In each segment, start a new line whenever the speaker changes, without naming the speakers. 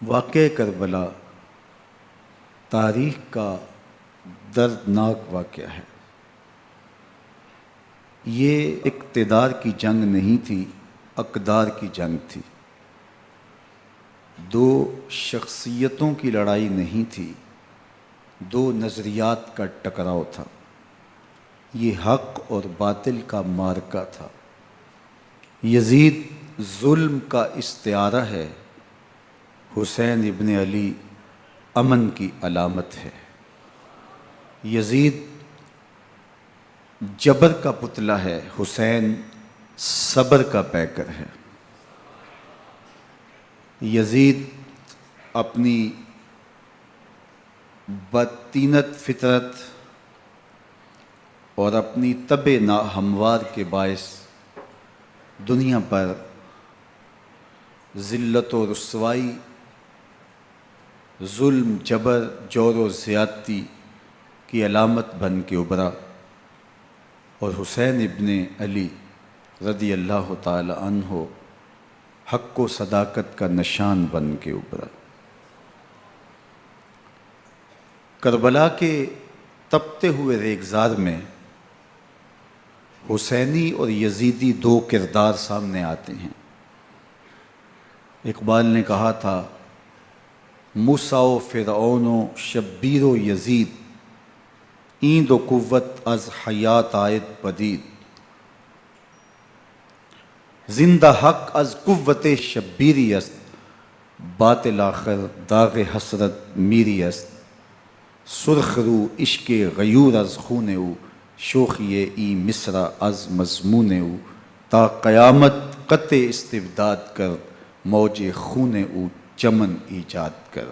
واقعہ کربلا تاریخ کا دردناک واقعہ ہے۔ یہ اقتدار کی جنگ نہیں تھی، اقدار کی جنگ تھی۔ دو شخصیتوں کی لڑائی نہیں تھی، دو نظریات کا ٹکراؤ تھا۔ یہ حق اور باطل کا معرکہ تھا۔ یزید ظلم کا استعارہ ہے، حسین ابن علی امن کی علامت ہے۔ یزید جبر کا پتلا ہے، حسین صبر کا پیکر ہے۔ یزید اپنی بدطینت فطرت اور اپنی طبع ناہموار کے باعث دنیا پر ذلت و رسوائی، ظلم، جبر، جور و زیادتی کی علامت بن کے ابھرا، اور حسین ابن علی رضی اللہ تعالی عنہ حق و صداقت کا نشان بن کے ابھرا۔ کربلا کے تپتے ہوئے ریگزار میں حسینی اور یزیدی دو کردار سامنے آتے ہیں۔ اقبال نے کہا تھا، موسیٰ و فرعون و شبیر و یزید، ایند و قوت از حیات آید پدید، زندہ حق از قوت شبیری است، باطل آخر داغ حسرت میری است، سرخ رو عشق غیور از خون او، شوخی ای مصرع از مضمون او، تا قیامت قطع استبداد کر، موج خون او چمن ایجاد کر۔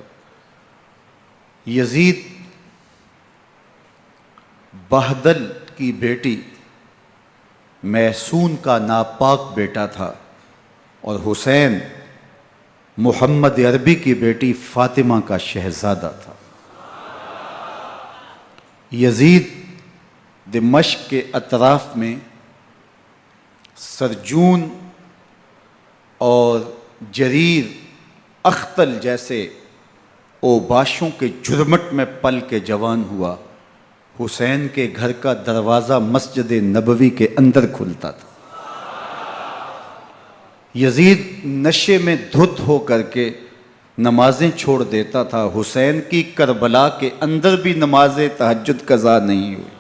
یزید بہدل کی بیٹی محسون کا ناپاک بیٹا تھا، اور حسین محمد عربی کی بیٹی فاطمہ کا شہزادہ تھا۔ یزید دمشق کے اطراف میں سرجون اور جریر اختل جیسے اوباشوں کے جرمٹ میں پل کے جوان ہوا۔ حسین کے گھر کا دروازہ مسجد نبوی کے اندر کھلتا تھا۔ یزید نشے میں دھت ہو کر کے نمازیں چھوڑ دیتا تھا۔ حسین کی کربلا کے اندر بھی نماز تہجد قضا نہیں ہوئی۔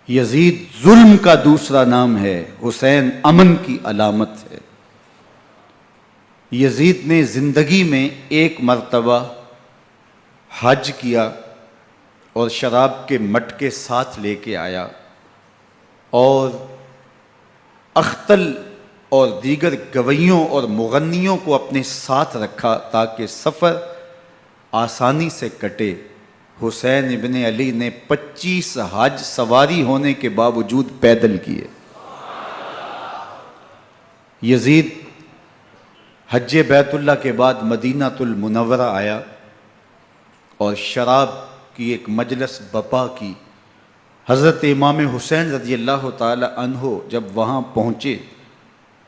یزید ظلم کا دوسرا نام ہے، حسین امن کی علامت ہے۔ یزید نے زندگی میں ایک مرتبہ حج کیا اور شراب کے مٹکے ساتھ لے کے آیا، اور اختل اور دیگر گویوں اور مغنیوں کو اپنے ساتھ رکھا تاکہ سفر آسانی سے کٹے۔ حسین ابن علی نے 25 حج سواری ہونے کے باوجود پیدل کیے۔ یزید حج بیت اللہ کے بعد مدینہ المنورہ آیا اور شراب کی ایک مجلس بپا کی۔ حضرت امام حسین رضی اللہ تعالی عنہ جب وہاں پہنچے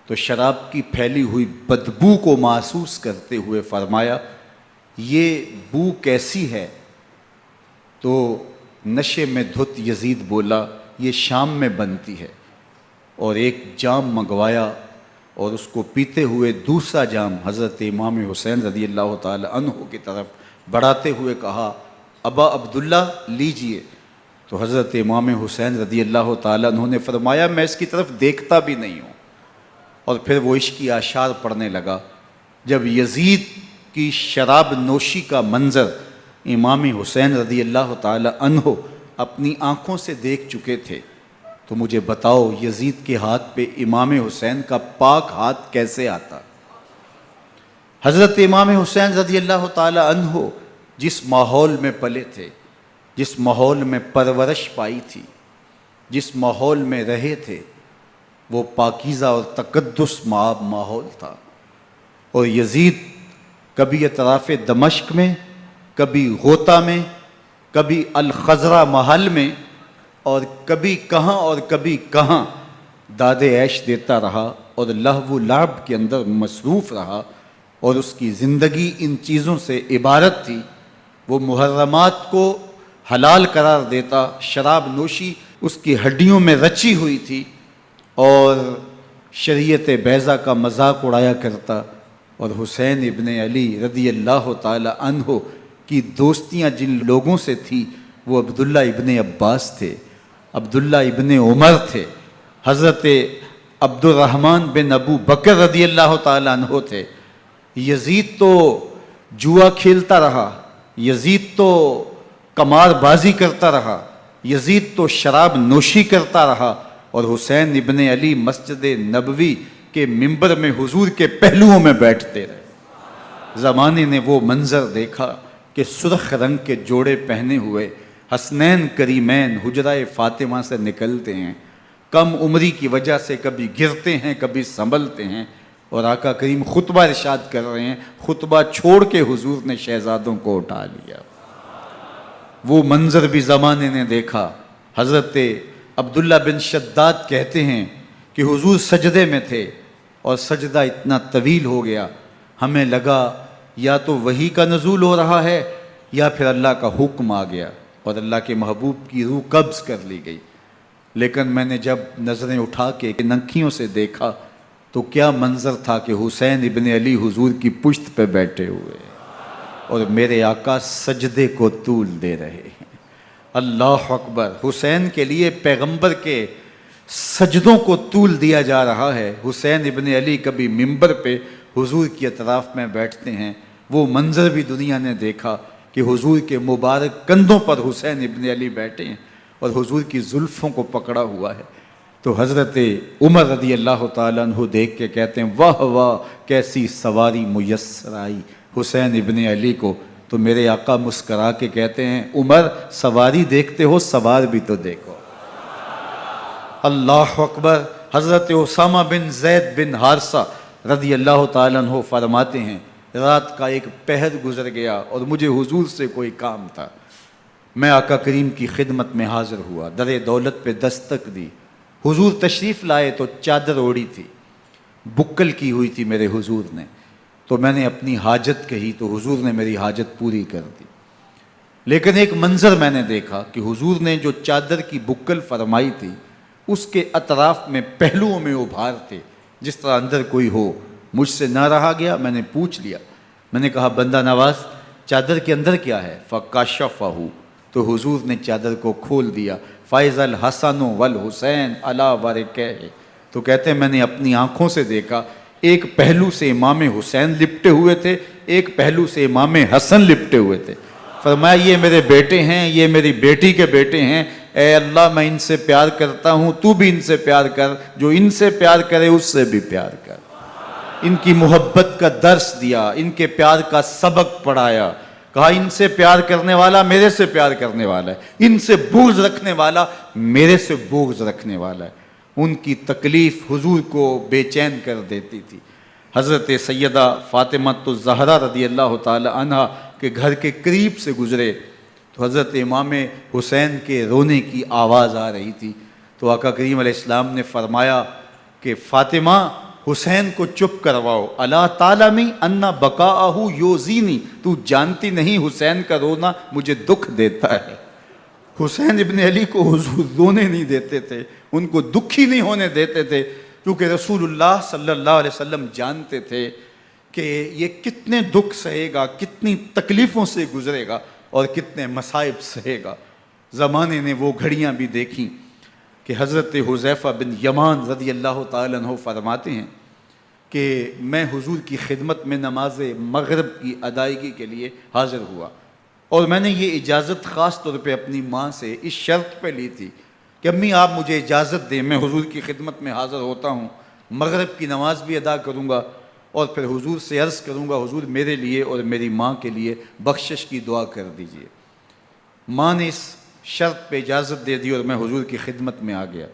تو شراب کی پھیلی ہوئی بدبو کو محسوس کرتے ہوئے فرمایا، یہ بو کیسی ہے؟ تو نشے میں دھت یزید بولا، یہ شام میں بنتی ہے، اور ایک جام منگوایا اور اس کو پیتے ہوئے دوسرا جام حضرت امام حسین رضی اللہ تعالی عنہ کی طرف بڑھاتے ہوئے کہا، ابا عبداللہ لیجئے۔ تو حضرت امام حسین رضی اللہ تعالی عنہ نے فرمایا، میں اس کی طرف دیکھتا بھی نہیں ہوں، اور پھر وہ عشقی اشعار پڑھنے لگا۔ جب یزید کی شراب نوشی کا منظر امام حسین رضی اللہ تعالی عنہ اپنی آنکھوں سے دیکھ چکے تھے، تو مجھے بتاؤ یزید کے ہاتھ پہ امام حسین کا پاک ہاتھ کیسے آتا؟ حضرت امام حسین رضی اللہ تعالی عنہ جس ماحول میں پلے تھے، جس ماحول میں پرورش پائی تھی، جس ماحول میں رہے تھے، وہ پاکیزہ اور تقدس مآب ماحول تھا۔ اور یزید کبھی اطراف دمشق میں، کبھی غوطہ میں، کبھی الخضرہ محل میں، اور کبھی کہاں داد عیش دیتا رہا اور لہو و لعب کے اندر مصروف رہا، اور اس کی زندگی ان چیزوں سے عبارت تھی۔ وہ محرمات کو حلال قرار دیتا، شراب نوشی اس کی ہڈیوں میں رچی ہوئی تھی، اور شریعت بیضا کا مذاق اڑایا کرتا۔ اور حسین ابن علی رضی اللہ تعالی عنہ کی دوستیاں جن لوگوں سے تھی وہ عبداللہ ابن عباس تھے، عبداللہ ابن عمر تھے، حضرت عبد الرحمن بن ابو بکر رضی اللہ تعالی عنہ تھے۔ یزید تو جوا کھیلتا رہا، یزید تو قمار بازی کرتا رہا، یزید تو شراب نوشی کرتا رہا، اور حسین ابن علی مسجد نبوی کے ممبر میں حضور کے پہلوؤں میں بیٹھتے رہے۔ زمانے نے وہ منظر دیکھا کہ سرخ رنگ کے جوڑے پہنے ہوئے حسنین کریمین حجرہ فاطمہ سے نکلتے ہیں، کم عمری کی وجہ سے کبھی گرتے ہیں کبھی سنبھلتے ہیں، اور آقا کریم خطبہ ارشاد کر رہے ہیں، خطبہ چھوڑ کے حضور نے شہزادوں کو اٹھا لیا۔ وہ منظر بھی زمانے نے دیکھا۔ حضرت عبداللہ بن شداد کہتے ہیں کہ حضور سجدے میں تھے اور سجدہ اتنا طویل ہو گیا، ہمیں لگا یا تو وحی کا نزول ہو رہا ہے یا پھر اللہ کا حکم آ گیا اور اللہ کے محبوب کی روح قبض کر لی گئی۔ لیکن میں نے جب نظریں اٹھا کے ننکیوں سے دیکھا تو کیا منظر تھا کہ حسین ابن علی حضور کی پشت پہ بیٹھے ہوئے اور میرے آقا سجدے کو طول دے رہے ہیں۔ اللہ اکبر! حسین کے لیے پیغمبر کے سجدوں کو طول دیا جا رہا ہے۔ حسین ابن علی کبھی ممبر پہ حضور کی اطراف میں بیٹھتے ہیں، وہ منظر بھی دنیا نے دیکھا کہ حضور کے مبارک کندھوں پر حسین ابن علی بیٹھے ہیں اور حضور کی زلفوں کو پکڑا ہوا ہے۔ تو حضرت عمر رضی اللہ تعالیٰ عنہ دیکھ کے کہتے ہیں واہ واہ کیسی سواری میسر آئی حسین ابن علی کو۔ تو میرے آقا مسکرا کے کہتے ہیں عمر سواری دیکھتے ہو سوار بھی تو دیکھو۔ اللہ اکبر! حضرت اسامہ بن زید بن حارثہ رضی اللہ تعالیٰ عنہ فرماتے ہیں رات کا ایک پہر گزر گیا اور مجھے حضور سے کوئی کام تھا، میں آقا کریم کی خدمت میں حاضر ہوا، در دولت پہ دستک دی، حضور تشریف لائے تو چادر اوڑی تھی، بکل کی ہوئی تھی میرے حضور نے، تو میں نے اپنی حاجت کہی تو حضور نے میری حاجت پوری کر دی۔ لیکن ایک منظر میں نے دیکھا کہ حضور نے جو چادر کی بکل فرمائی تھی اس کے اطراف میں پہلوؤں میں ابھار تھے جس طرح اندر کوئی ہو۔ مجھ سے نہ رہا گیا، میں نے پوچھ لیا، میں نے کہا بندہ نواز چادر کے اندر کیا ہے؟ فَكَشَفَهُ، تو حضور نے چادر کو کھول دیا۔ فَإِذَا الْحَسَنُ وَالْحُسَيْنُ عَلَىٰ وَرِكَيْهِ، تو کہتے ہیں میں نے اپنی آنکھوں سے دیکھا ایک پہلو سے امام حسین لپٹے ہوئے تھے، ایک پہلو سے امام حسن لپٹے ہوئے تھے۔ فرمایا یہ میرے بیٹے ہیں، یہ میری بیٹی کے بیٹے ہیں، اے اللہ میں ان سے پیار کرتا ہوں، تو بھی ان سے پیار کر، جو ان سے پیار کرے اس سے بھی پیار کر۔ ان کی محبت کا درس دیا، ان کے پیار کا سبق پڑھایا، کہا ان سے پیار کرنے والا میرے سے پیار کرنے والا ہے، ان سے بغض رکھنے والا میرے سے بغض رکھنے والا ہے۔ ان کی تکلیف حضور کو بے چین کر دیتی تھی۔ حضرت سیدہ فاطمہ الزہرا رضی اللہ تعالی عنہ کے گھر کے قریب سے گزرے تو حضرت امام حسین کے رونے کی آواز آ رہی تھی، تو آقا کریم علیہ السلام نے فرمایا کہ فاطمہ حسین کو چپ کرواؤ، الا تعلمی ان بقاءہ یوزینی، تو جانتی نہیں حسین کا رونا مجھے دکھ دیتا ہے۔ حسین ابن علی کو حضور رونے نہیں دیتے تھے، ان کو دکھی نہیں ہونے دیتے تھے، کیونکہ رسول اللہ صلی اللہ علیہ وسلم جانتے تھے کہ یہ کتنے دکھ سہے گا، کتنی تکلیفوں سے گزرے گا اور کتنے مصائب سہے گا۔ زمانے نے وہ گھڑیاں بھی دیکھیں کہ حضرت حذیفہ بن یمان رضی اللہ تعالیٰ عنہ فرماتے ہیں کہ میں حضور کی خدمت میں نماز مغرب کی ادائیگی کے لیے حاضر ہوا، اور میں نے یہ اجازت خاص طور پہ اپنی ماں سے اس شرط پہ لی تھی کہ امی آپ مجھے اجازت دیں، میں حضور کی خدمت میں حاضر ہوتا ہوں، مغرب کی نماز بھی ادا کروں گا اور پھر حضور سے عرض کروں گا حضور میرے لیے اور میری ماں کے لیے بخشش کی دعا کر دیجئے۔ ماں نے اس شرط پہ اجازت دے دی اور میں حضور کی خدمت میں آ گیا،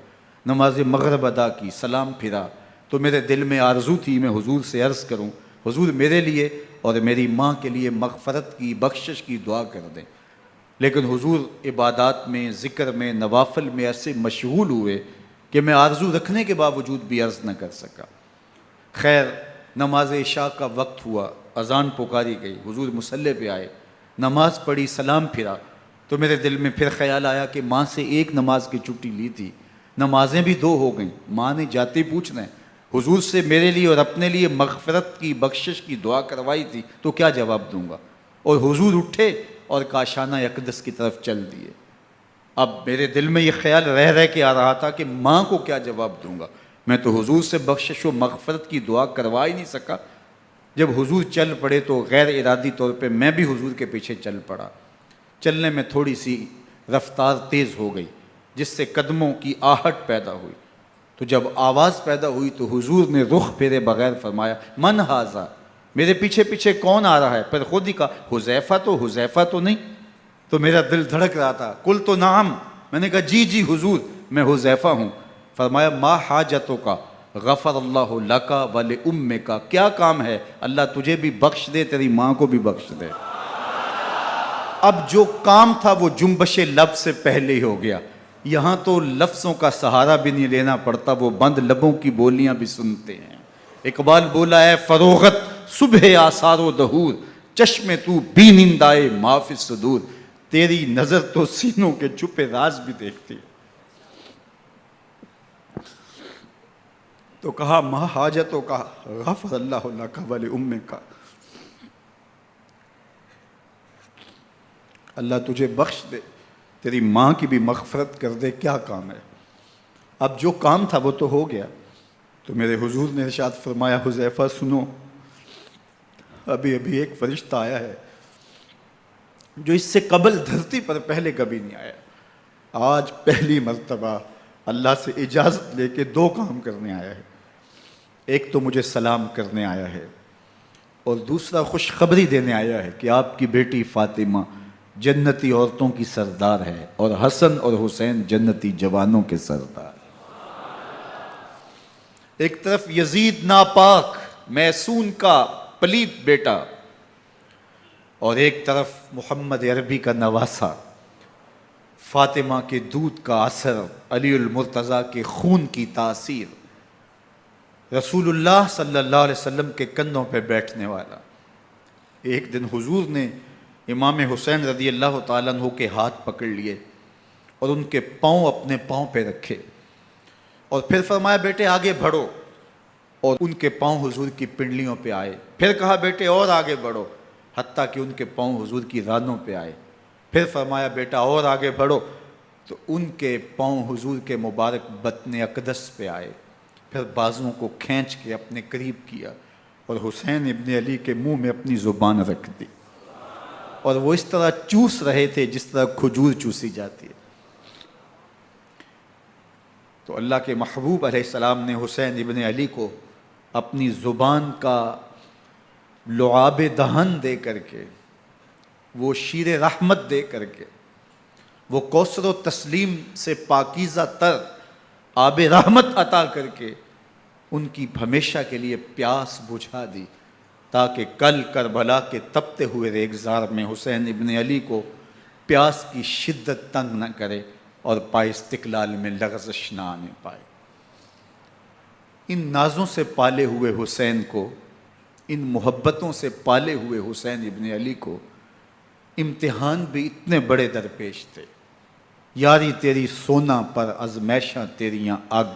نماز مغرب ادا کی، سلام پھرا تو میرے دل میں آرزو تھی میں حضور سے عرض کروں حضور میرے لیے اور میری ماں کے لیے مغفرت کی بخشش کی دعا کر دیں، لیکن حضور عبادات میں ذکر میں نوافل میں ایسے مشغول ہوئے کہ میں آرزو رکھنے کے باوجود بھی عرض نہ کر سکا۔ خیر نماز عشاء کا وقت ہوا، اذان پکاری گئی، حضور مصلی پہ آئے، نماز پڑھی، سلام پھرا، تو میرے دل میں پھر خیال آیا کہ ماں سے ایک نماز کی چھٹی لی تھی، نمازیں بھی 2 ہو گئیں، ماں نے جاتے پوچھنا ہے حضور سے میرے لیے اور اپنے لیے مغفرت کی، بخشش کی دعا کروائی تھی، تو کیا جواب دوں گا؟ اور حضور اٹھے اور کاشانہ اقدس کی طرف چل دیے۔ اب میرے دل میں یہ خیال رہ کے آ رہا تھا کہ ماں کو کیا جواب دوں گا، میں تو حضور سے بخشش و مغفرت کی دعا کروا ہی نہیں سکا۔ جب حضور چل پڑے تو غیر ارادی طور پہ میں بھی حضور کے پیچھے چل پڑا۔ چلنے میں تھوڑی سی رفتار تیز ہو گئی، جس سے قدموں کی آہٹ پیدا ہوئی، تو جب آواز پیدا ہوئی تو حضور نے رخ پھیرے بغیر فرمایا من ھذا، میرے پیچھے پیچھے کون آ رہا ہے؟ پھر خود ہی کہا حذیفہ تو نہیں؟ تو میرا دل دھڑک رہا تھا، قلت نعم، میں نے کہا جی حضور میں حذیفہ ہوں۔ فرمایا ما حاجتک غفر اللہ لک ولامک، کیا کام ہے؟ اللہ تجھے بھی بخش دے، تیری ماں کو بھی بخش دے۔ اب جو کام تھا وہ جنبش لب سے پہلے ہی ہو گیا، یہاں تو لفظوں کا سہارا بھی نہیں لینا پڑتا، وہ بند لبوں کی بولیاں بھی سنتے ہیں۔ اقبال بولا ہے فروغت صبح آثار و دہور، چشم تو بی نندائے ما فی الصدور، تیری نظر تو سینوں کے چھپے راز بھی دیکھتی۔ تو کہا ما حاجتوں کا غفر اللہ لک ولامک، اللہ تجھے بخش دے، تیری ماں کی بھی مغفرت کر دے، کیا کام ہے؟ اب جو کام تھا وہ تو ہو گیا۔ تو میرے حضور نے ارشاد فرمایا حذیفہ سنو، ابھی ایک فرشتہ آیا ہے جو اس سے قبل دھرتی پر پہلے کبھی نہیں آیا، آج پہلی مرتبہ اللہ سے اجازت لے کے 2 کام کرنے آیا ہے، ایک تو مجھے سلام کرنے آیا ہے اور دوسرا خوشخبری دینے آیا ہے کہ آپ کی بیٹی فاطمہ جنتی عورتوں کی سردار ہے اور حسن اور حسین جنتی جوانوں کے سردار۔ ایک طرف یزید ناپاک میسون کا پلیت بیٹا، اور ایک طرف محمد عربی کا نواسا، فاطمہ کے دودھ کا اثر، علی المرتضیٰ کے خون کی تاثیر، رسول اللہ صلی اللہ علیہ وسلم کے کندھوں پہ بیٹھنے والا۔ ایک دن حضور نے امام حسین رضی اللہ تعالیٰ عنہ کے ہاتھ پکڑ لیے اور ان کے پاؤں اپنے پاؤں پہ رکھے اور پھر فرمایا بیٹے آگے بڑھو، اور ان کے پاؤں حضور کی پنڈلیوں پہ آئے، پھر کہا بیٹے اور آگے بڑھو، حتیٰ کہ ان کے پاؤں حضور کی رانوں پہ آئے، پھر فرمایا بیٹا اور آگے بڑھو، تو ان کے پاؤں حضور کے مبارک بطن اقدس پہ آئے، پھر بازوؤں کو کھینچ کے اپنے قریب کیا اور حسین ابن علی کے منہ میں اپنی زبان رکھ دی، اور وہ اس طرح چوس رہے تھے جس طرح کھجور چوسی جاتی ہے۔ تو اللہ کے محبوب علیہ السلام نے حسین ابن علی کو اپنی زبان کا لعاب دہن دے کر کے، وہ شیر رحمت دے کر کے، وہ کوثر و تسلیم سے پاکیزہ تر آب رحمت عطا کر کے ان کی ہمیشہ کے لیے پیاس بجھا دی، تاکہ کل کربلا کے تپتے ہوئے ریگزار میں حسین ابن علی کو پیاس کی شدت تنگ نہ کرے اور پائے استقلال میں لغزش نہ آنے پائے۔ ان نازوں سے پالے ہوئے حسین کو، ان محبتوں سے پالے ہوئے حسین ابن علی کو امتحان بھی اتنے بڑے درپیش تھے۔ یاری تیری سونا پر ازمیشاں تیریاں اگ،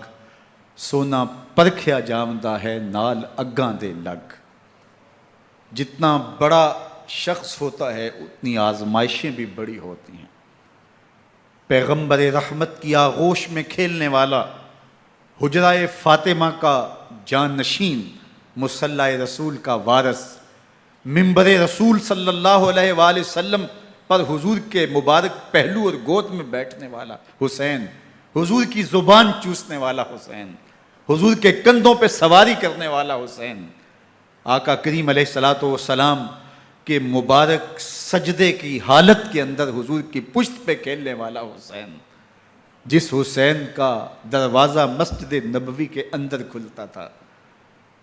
سونا پرکھیا جامدہ ہے نال اگاں دے لگ۔ جتنا بڑا شخص ہوتا ہے اتنی آزمائشیں بھی بڑی ہوتی ہیں۔ پیغمبر رحمت کی آغوش میں کھیلنے والا، حجرہ فاطمہ کا جانشین، مصلی رسول کا وارث، منبر رسول صلی اللہ علیہ وآلہ وسلم پر حضور کے مبارک پہلو اور گود میں بیٹھنے والا حسین، حضور کی زبان چوسنے والا حسین، حضور کے کندھوں پہ سواری کرنے والا حسین، آقا کریم علیہ الصلوۃ والسلام کے مبارک سجدے کی حالت کے اندر حضور کی پشت پہ کھیلنے والا حسین، جس حسین کا دروازہ مسجد نبوی کے اندر کھلتا تھا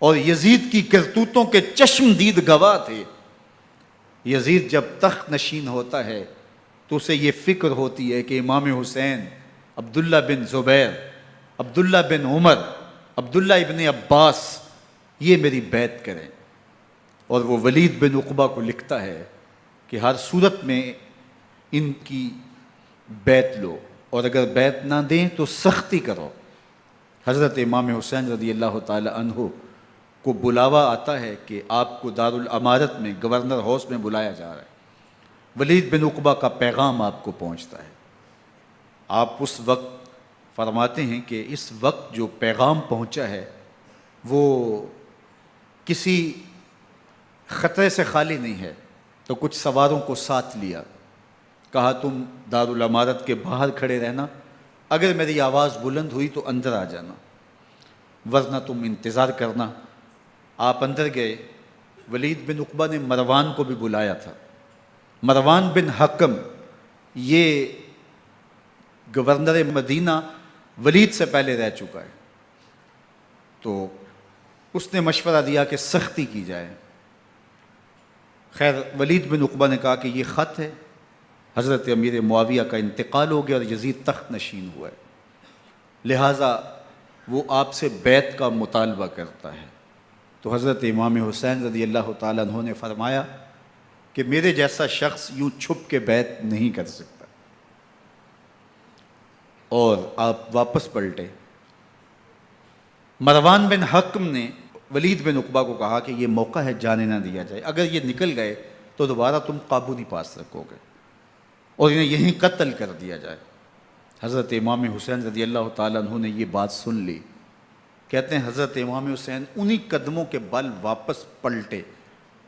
اور یزید کی کرتوتوں کے چشم دید گواہ تھے۔ یزید جب تخت نشین ہوتا ہے تو اسے یہ فکر ہوتی ہے کہ امام حسین، عبداللہ بن زبیر، عبداللہ بن عمر، عبداللہ ابن عباس یہ میری بیعت کریں۔ اور وہ ولید بن عقبہ کو لکھتا ہے کہ ہر صورت میں ان کی بیعت لو، اور اگر بیعت نہ دیں تو سختی کرو۔ حضرت امام حسین رضی اللہ تعالی عنہ کو بلاوا آتا ہے کہ آپ کو دارالامارت میں گورنر ہاؤس میں بلایا جا رہا ہے، ولید بن عقبہ کا پیغام آپ کو پہنچتا ہے۔ آپ اس وقت فرماتے ہیں کہ اس وقت جو پیغام پہنچا ہے وہ کسی خطرے سے خالی نہیں ہے، تو کچھ سواروں کو ساتھ لیا، کہا تم دارالامارت کے باہر کھڑے رہنا، اگر میری آواز بلند ہوئی تو اندر آ جانا، ورنہ تم انتظار کرنا۔ آپ اندر گئے۔ ولید بن عقبہ نے مروان کو بھی بلایا تھا۔ مروان بن حکم یہ گورنر مدینہ ولید سے پہلے رہ چکا ہے، تو اس نے مشورہ دیا کہ سختی کی جائے۔ خیر ولید بن عقبہ نے کہا کہ یہ خط ہے، حضرت امیر معاویہ کا انتقال ہو گیا اور یزید تخت نشین ہوا ہے، لہٰذا وہ آپ سے بیعت کا مطالبہ کرتا ہے۔ تو حضرت امام حسین رضی اللہ تعالیٰ عنہ نے فرمایا کہ میرے جیسا شخص یوں چھپ کے بیعت نہیں کر سکتا، اور آپ واپس پلٹے۔ مروان بن حکم نے ولید بن عقبہ کو کہا کہ یہ موقع ہے جانے نہ دیا جائے، اگر یہ نکل گئے تو دوبارہ تم قابو نہیں پا سکو گے، اور انہیں یہیں قتل کر دیا جائے۔ حضرت امام حسین رضی اللہ تعالیٰ عنہ نے یہ بات سن لی۔ کہتے ہیں حضرت امام حسین انہی قدموں کے بل واپس پلٹے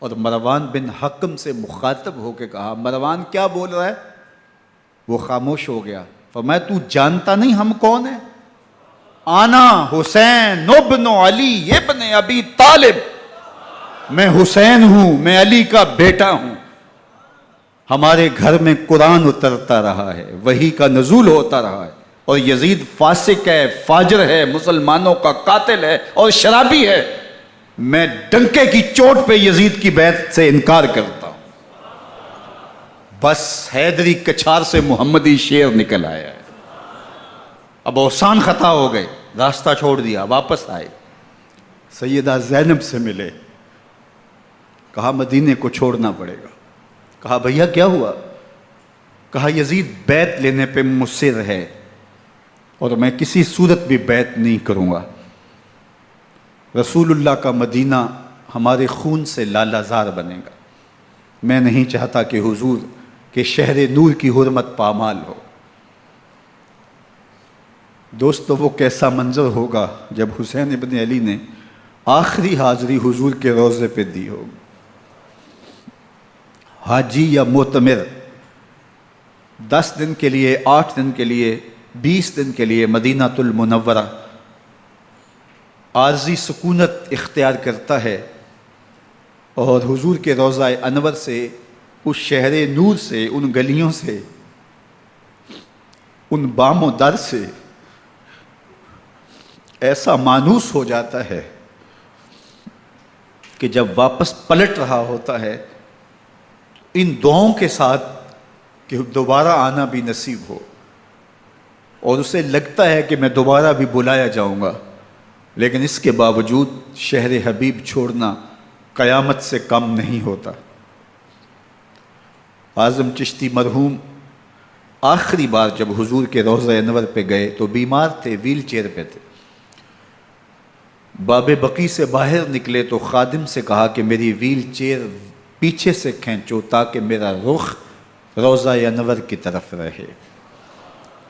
اور مروان بن حکم سے مخاطب ہو کے کہا، مروان کیا بول رہا ہے؟ وہ خاموش ہو گیا۔ فرمایا تو جانتا نہیں ہم کون ہیں؟ آنا حسین ابن علی ابن ابی طالب، میں حسین ہوں، میں علی کا بیٹا ہوں، ہمارے گھر میں قرآن اترتا رہا ہے، وحی کا نزول ہوتا رہا ہے، اور یزید فاسق ہے، فاجر ہے، مسلمانوں کا قاتل ہے اور شرابی ہے، میں ڈنکے کی چوٹ پہ یزید کی بیعت سے انکار کرتا ہوں۔ بس حیدری کچھار سے محمدی شیر نکل آیا ہے۔ اب اوسان خطا ہو گئے، راستہ چھوڑ دیا، واپس آئے، سیدہ زینب سے ملے، کہا مدینے کو چھوڑنا پڑے گا۔ کہا بھیا کیا ہوا؟ کہا یزید بیعت لینے پہ مصر ہے اور میں کسی صورت بھی بیعت نہیں کروں گا۔ رسول اللہ کا مدینہ ہمارے خون سے لالا زار بنے گا، میں نہیں چاہتا کہ حضور کے شہر نور کی حرمت پامال ہو۔ دوستو وہ کیسا منظر ہوگا جب حسین ابن علی نے آخری حاضری حضور کے روضے پہ دی ہوگی۔ حاجی یا معتمر 10 دن کے لیے، 8 دن کے لیے، 20 دن کے لیے مدینہ المنورہ عارضی سکونت اختیار کرتا ہے، اور حضور کے روضہ انور سے، اس شہر نور سے، ان گلیوں سے، ان بام و در سے ایسا مانوس ہو جاتا ہے کہ جب واپس پلٹ رہا ہوتا ہے ان دعاؤں کے ساتھ کہ دوبارہ آنا بھی نصیب ہو، اور اسے لگتا ہے کہ میں دوبارہ بھی بلایا جاؤں گا، لیکن اس کے باوجود شہر حبیب چھوڑنا قیامت سے کم نہیں ہوتا۔ اعظم چشتی مرحوم آخری بار جب حضور کے روضہ انور پہ گئے تو بیمار تھے، ویل چیئر پہ تھے۔ باب بقی سے باہر نکلے تو خادم سے کہا کہ میری ویل چیئر پیچھے سے کھینچو تاکہ میرا رخ روضہ انور کی طرف رہے،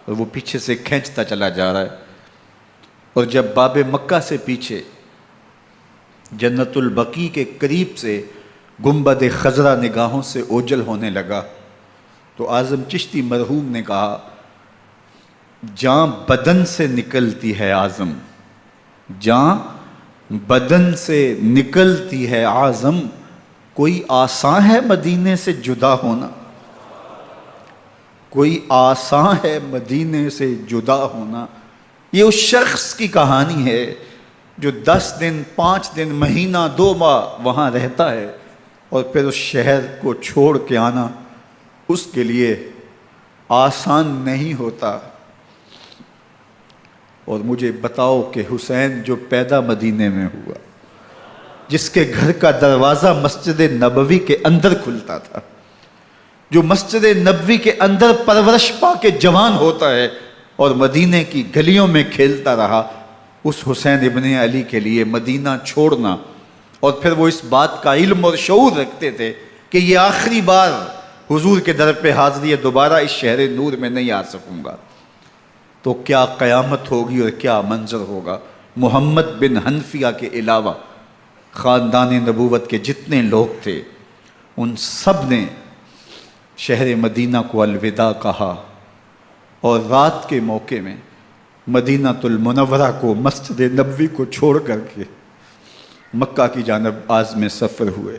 اور وہ پیچھے سے کھینچتا چلا جا رہا ہے، اور جب باب مکہ سے پیچھے جنت البقیع کے قریب سے گنبد خضرا نگاہوں سے اوجل ہونے لگا تو اعظم چشتی مرحوم نے کہا، جان بدن سے نکلتی ہے اعظم، جان بدن سے نکلتی ہے اعظم، کوئی آسان ہے مدینے سے جدا ہونا، کوئی آسان ہے مدینے سے جدا ہونا۔ یہ اس شخص کی کہانی ہے جو 10 دن، 5 دن، مہینہ، 2 ماہ وہاں رہتا ہے، اور پھر اس شہر کو چھوڑ کے آنا اس کے لیے آسان نہیں ہوتا۔ اور مجھے بتاؤ کہ حسین جو پیدا مدینے میں ہوا، جس کے گھر کا دروازہ مسجد نبوی کے اندر کھلتا تھا، جو مسجد نبوی کے اندر پرورش پا کے جوان ہوتا ہے اور مدینے کی گلیوں میں کھیلتا رہا، اس حسین ابن علی کے لیے مدینہ چھوڑنا، اور پھر وہ اس بات کا علم اور شعور رکھتے تھے کہ یہ آخری بار حضور کے در پہ حاضری ہے، دوبارہ اس شہر نور میں نہیں آ سکوں گا، تو کیا قیامت ہوگی اور کیا منظر ہوگا۔ محمد بن حنفیہ کے علاوہ خاندان نبوت کے جتنے لوگ تھے ان سب نے شہر مدینہ کو الوداع کہا، اور رات کے موقع میں مدینہ المنورہ کو، مسجد نبوی کو چھوڑ کر کے مکہ کی جانب عازم سفر ہوئے۔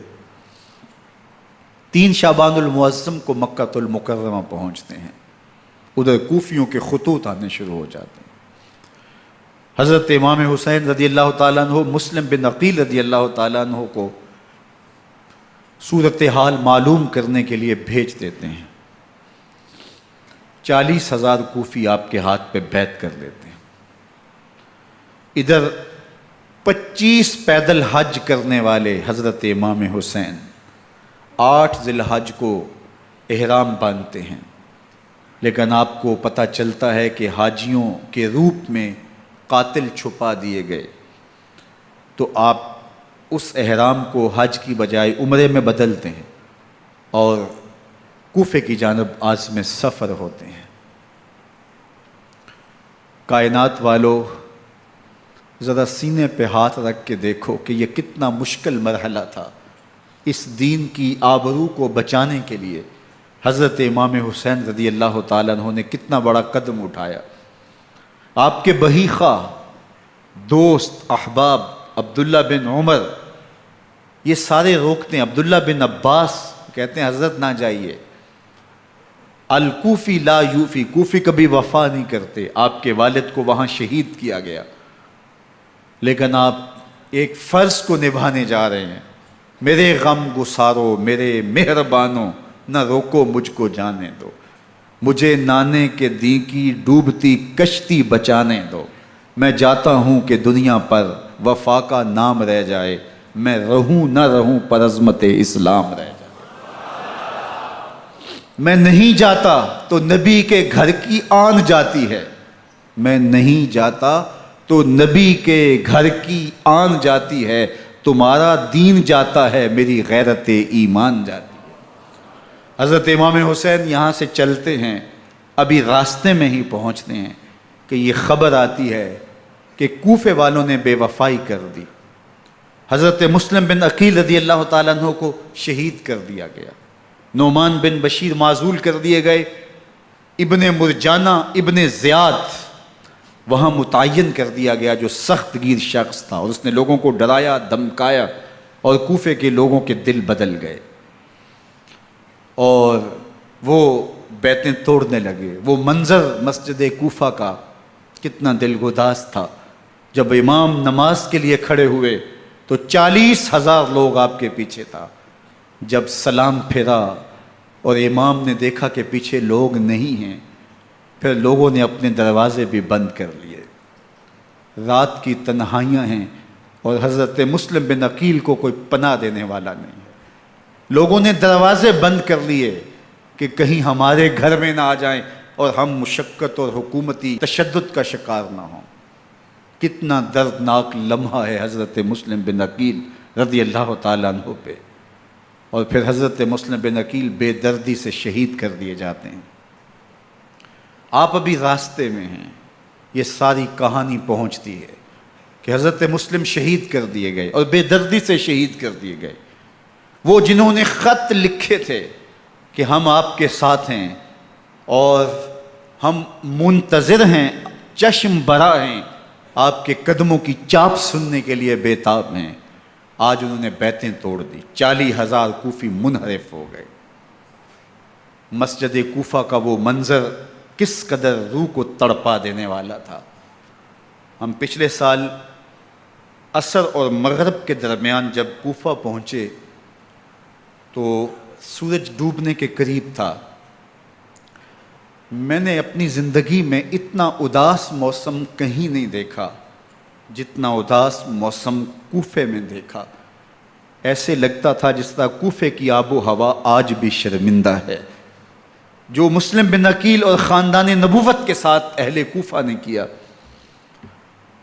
3 شعبان المعظم کو مکہ المکرمہ پہنچتے ہیں، ادھر کوفیوں کے خطوط آنے شروع ہو جاتے ہیں۔ حضرت امام حسین رضی اللہ تعالیٰ عنہ مسلم بن عقیل رضی اللہ تعالیٰ عنہ کو صورتحال معلوم کرنے کے لیے بھیج دیتے ہیں۔ 40,000 کوفی آپ کے ہاتھ پہ بیعت کر لیتے ہیں۔ ادھر 25 پیدل حج کرنے والے حضرت امام حسین 8 ذی الحج کو احرام باندھتے ہیں، لیکن آپ کو پتہ چلتا ہے کہ حاجیوں کے روپ میں قاتل چھپا دیے گئے، تو آپ اس احرام کو حج کی بجائے عمرے میں بدلتے ہیں اور کوفے کی جانب عازم سفر ہوتے ہیں۔ کائنات والو، ذرا سینے پہ ہاتھ رکھ کے دیکھو کہ یہ کتنا مشکل مرحلہ تھا۔ اس دین کی آبرو کو بچانے کے لیے حضرت امام حسین رضی اللہ تعالیٰ عنہ نے کتنا بڑا قدم اٹھایا۔ آپ کے بہی خواہ، دوست، احباب عبداللہ بن عمر یہ سارے روکتے ہیں۔ عبداللہ بن عباس کہتے ہیں حضرت نہ جائیے، الکوفی لا یوفی، کوفی کبھی وفا نہیں کرتے، آپ کے والد کو وہاں شہید کیا گیا، لیکن آپ ایک فرض کو نبھانے جا رہے ہیں۔ میرے غم گسارو، میرے مہربانوں، نہ روکو مجھ کو جانے دو، مجھے نانے کے دی کی ڈوبتی کشتی بچانے دو، میں جاتا ہوں کہ دنیا پر وفا کا نام رہ جائے، میں رہوں نہ رہوں پر عظمت اسلام رہ جائے۔ میں نہیں جاتا تو نبی کے گھر کی آن جاتی ہے، میں نہیں جاتا تو نبی کے گھر کی آن جاتی ہے، تمہارا دین جاتا ہے، میری غیرت ایمان جاتی ہے۔ حضرت امام حسین یہاں سے چلتے ہیں، ابھی راستے میں ہی پہنچتے ہیں کہ یہ خبر آتی ہے کہ کوفے والوں نے بے وفائی کر دی، حضرت مسلم بن عقیل رضی اللہ تعالیٰ عنہ کو شہید کر دیا گیا، نعمان بن بشیر معزول کر دیے گئے، ابن مرجانہ ابن زیاد وہاں متعین کر دیا گیا جو سخت گیر شخص تھا، اور اس نے لوگوں کو ڈرایا، دھمکایا، اور کوفے کے لوگوں کے دل بدل گئے اور وہ بیتیں توڑنے لگے۔ وہ منظر مسجد کوفہ کا کتنا دلگداز تھا، جب امام نماز کے لیے کھڑے ہوئے تو 40,000 لوگ آپ کے پیچھے تھا۔ جب سلام پھیرا اور امام نے دیکھا کہ پیچھے لوگ نہیں ہیں، پھر لوگوں نے اپنے دروازے بھی بند کر لیے۔ رات کی تنہائیاں ہیں اور حضرت مسلم بن عقیل کو کوئی پناہ دینے والا نہیں ہے، لوگوں نے دروازے بند کر لیے کہ کہیں ہمارے گھر میں نہ آ جائیں اور ہم مشقت اور حکومتی تشدد کا شکار نہ ہوں۔ کتنا دردناک لمحہ ہے حضرت مسلم بن عقیل رضی اللہ تعالیٰ عنہ پہ، اور پھر حضرت مسلم بن عقیل بے دردی سے شہید کر دیے جاتے ہیں۔ آپ ابھی راستے میں ہیں، یہ ساری کہانی پہنچتی ہے کہ حضرت مسلم شہید کر دیے گئے اور بے دردی سے شہید کر دیے گئے۔ وہ جنہوں نے خط لکھے تھے کہ ہم آپ کے ساتھ ہیں اور ہم منتظر ہیں، چشم برا ہیں، آپ کے قدموں کی چاپ سننے کے لیے بےتاب ہیں، آج انہوں نے بیتیں توڑ دی، 40,000 کوفی منحرف ہو گئے۔ مسجد کوفہ کا وہ منظر کس قدر روح کو تڑپا دینے والا تھا۔ ہم پچھلے سال عصر اور مغرب کے درمیان جب کوفہ پہنچے تو سورج ڈوبنے کے قریب تھا۔ میں نے اپنی زندگی میں اتنا اداس موسم کہیں نہیں دیکھا جتنا اداس موسم کوفے میں دیکھا۔ ایسے لگتا تھا جس طرح کوفے کی آب و ہوا آج بھی شرمندہ ہے۔ جو مسلم بن عقیل اور خاندان نبوت کے ساتھ اہل کوفہ نے کیا،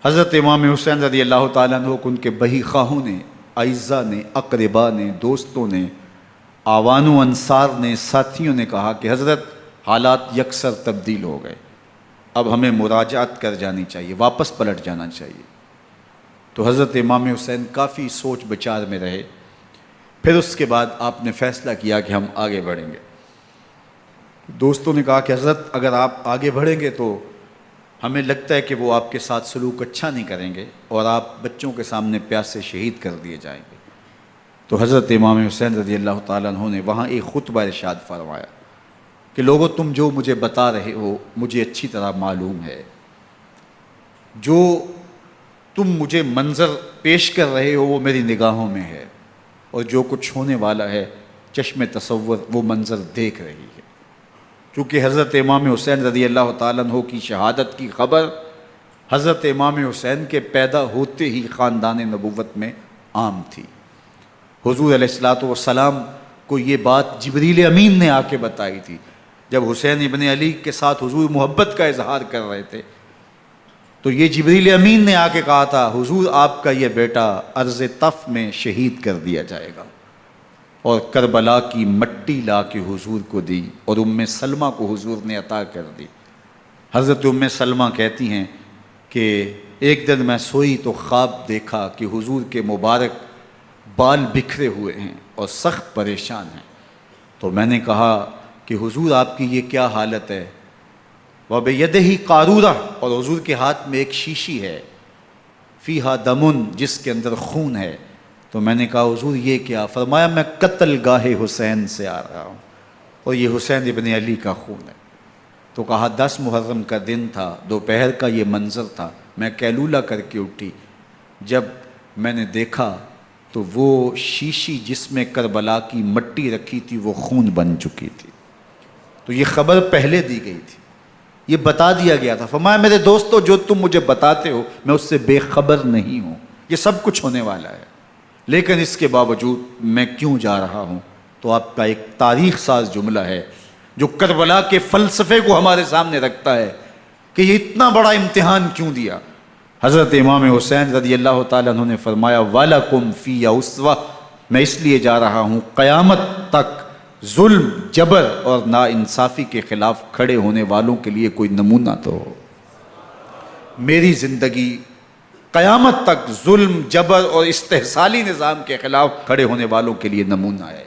حضرت امام حسین رضی اللہ تعالیٰ عنہ کو ان کے بہی خواہوں نے، اعزاء نے، اقربا نے، دوستوں نے، آوان و انصار نے، ساتھیوں نے کہا کہ حضرت حالات یکسر تبدیل ہو گئے، اب ہمیں مراجعت کر جانی چاہیے، واپس پلٹ جانا چاہیے۔ تو حضرت امام حسین کافی سوچ بچار میں رہے، پھر اس کے بعد آپ نے فیصلہ کیا کہ ہم آگے بڑھیں گے۔ دوستوں نے کہا کہ حضرت اگر آپ آگے بڑھیں گے تو ہمیں لگتا ہے کہ وہ آپ کے ساتھ سلوک اچھا نہیں کریں گے اور آپ بچوں کے سامنے پیاس سے شہید کر دیے جائیں گے۔ تو حضرت امام حسین رضی اللہ تعالیٰ عنہ نے وہاں ایک خطبہ ارشاد فرمایا کہ لوگو تم جو مجھے بتا رہے ہو مجھے اچھی طرح معلوم ہے، جو تم مجھے منظر پیش کر رہے ہو وہ میری نگاہوں میں ہے، اور جو کچھ ہونے والا ہے چشم تصور وہ منظر دیکھ رہی ہے۔ چونکہ حضرت امام حسین رضی اللہ تعالیٰ عنہ کی شہادت کی خبر حضرت امام حسین کے پیدا ہوتے ہی خاندان نبوت میں عام تھی۔ حضور علیہ الصلوۃ والسلام کو یہ بات جبریل امین نے آ کے بتائی تھی جب حسین ابن علی کے ساتھ حضور محبت کا اظہار کر رہے تھے، تو یہ جبریل امین نے آ کے کہا تھا حضور آپ کا یہ بیٹا ارض طف میں شہید کر دیا جائے گا، اور کربلا کی مٹی لا کے حضور کو دی اور ام سلمہ کو حضور نے عطا کر دی۔ حضرت ام سلمہ کہتی ہیں کہ ایک دن میں سوئی تو خواب دیکھا کہ حضور کے مبارک بال بکھرے ہوئے ہیں اور سخت پریشان ہیں، تو میں نے کہا کہ حضور آپ کی یہ کیا حالت ہے؟ وَبِيَدِهِ قَارُورَةٌ، اور حضور کے ہاتھ میں ایک شیشی ہے، فِيهَا دَمٌ، جس کے اندر خون ہے۔ تو میں نے کہا حضور یہ کیا؟ فرمایا میں قتل گاہ حسین سے آ رہا ہوں اور یہ حسین ابن علی کا خون ہے۔ تو کہا 10 محرم کا دن تھا، دوپہر کا یہ منظر تھا، میں کیلولہ کر کے اٹھی، جب میں نے دیکھا تو وہ شیشی جس میں کربلا کی مٹی رکھی تھی وہ خون بن چکی تھی۔ تو یہ خبر پہلے دی گئی تھی، یہ بتا دیا گیا تھا۔ فرمایا میرے دوستو جو تم مجھے بتاتے ہو میں اس سے بے خبر نہیں ہوں، یہ سب کچھ ہونے والا ہے، لیکن اس کے باوجود میں کیوں جا رہا ہوں؟ تو آپ کا ایک تاریخ ساز جملہ ہے جو کربلا کے فلسفے کو ہمارے سامنے رکھتا ہے کہ یہ اتنا بڑا امتحان کیوں دیا۔ حضرت امام حسین رضی اللہ تعالیٰ عنہ نے فرمایا وَلَكُمْ فِي أُسْوَةٌ، میں اس لیے جا رہا ہوں قیامت تک ظلم، جبر اور ناانصافی کے خلاف کھڑے ہونے والوں کے لیے کوئی نمونہ تو ہو۔ میری زندگی قیامت تک ظلم، جبر اور استحصالی نظام کے خلاف کھڑے ہونے والوں کے لیے نمونہ ہے۔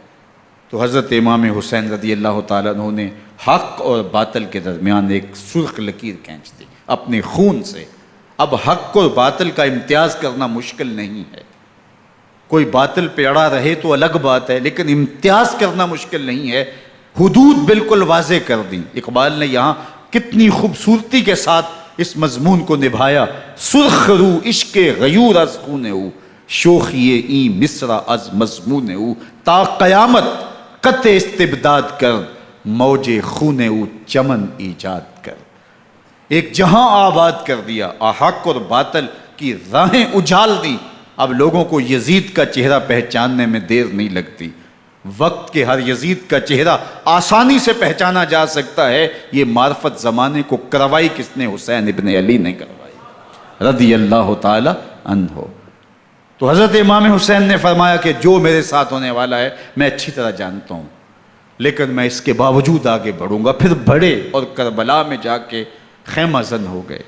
تو حضرت امام حسین رضی اللہ تعالیٰ عنہ نے حق اور باطل کے درمیان ایک سرخ لکیر کھینچ دی اپنے خون سے۔ اب حق اور باطل کا امتیاز کرنا مشکل نہیں ہے، کوئی باطل پہ اڑا رہے تو الگ بات ہے، لیکن امتیاز کرنا مشکل نہیں ہے۔ حدود بالکل واضح کر دیں۔ اقبال نے یہاں کتنی خوبصورتی کے ساتھ اس مضمون کو نبھایا۔ سرخ رو عشق غیور از خون او، شوخی این مصرع از مضمون او، تا قیامت قطع استبداد کر، موج خون او چمن ایجاد کر۔ ایک جہاں آباد کر دیا، حق اور باطل کی راہیں اجال دی۔ اب لوگوں کو یزید کا چہرہ پہچاننے میں دیر نہیں لگتی، وقت کے ہر یزید کا چہرہ آسانی سے پہچانا جا سکتا ہے۔ یہ معرفت زمانے کو کروائی کس نے؟ حسین ابن علی نے کروائی رضی اللہ تعالی عنہ۔ تو حضرت امام حسین نے فرمایا کہ جو میرے ساتھ ہونے والا ہے میں اچھی طرح جانتا ہوں، لیکن میں اس کے باوجود آگے بڑھوں گا۔ پھر بڑھے اور کربلا میں جا کے خیمہ زن ہو گئے۔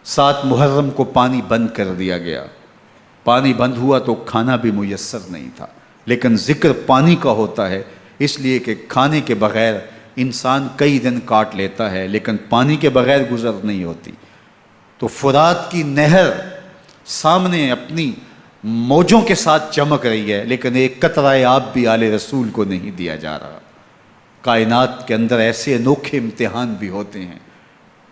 7 محرم کو پانی بند کر دیا گیا، پانی بند ہوا تو کھانا بھی میسر نہیں تھا، لیکن ذکر پانی کا ہوتا ہے اس لیے کہ کھانے کے بغیر انسان کئی دن کاٹ لیتا ہے، لیکن پانی کے بغیر گزر نہیں ہوتی۔ تو فرات کی نہر سامنے اپنی موجوں کے ساتھ چمک رہی ہے، لیکن ایک قطرہ آب بھی آل رسول کو نہیں دیا جا رہا۔ کائنات کے اندر ایسے انوکھے امتحان بھی ہوتے ہیں۔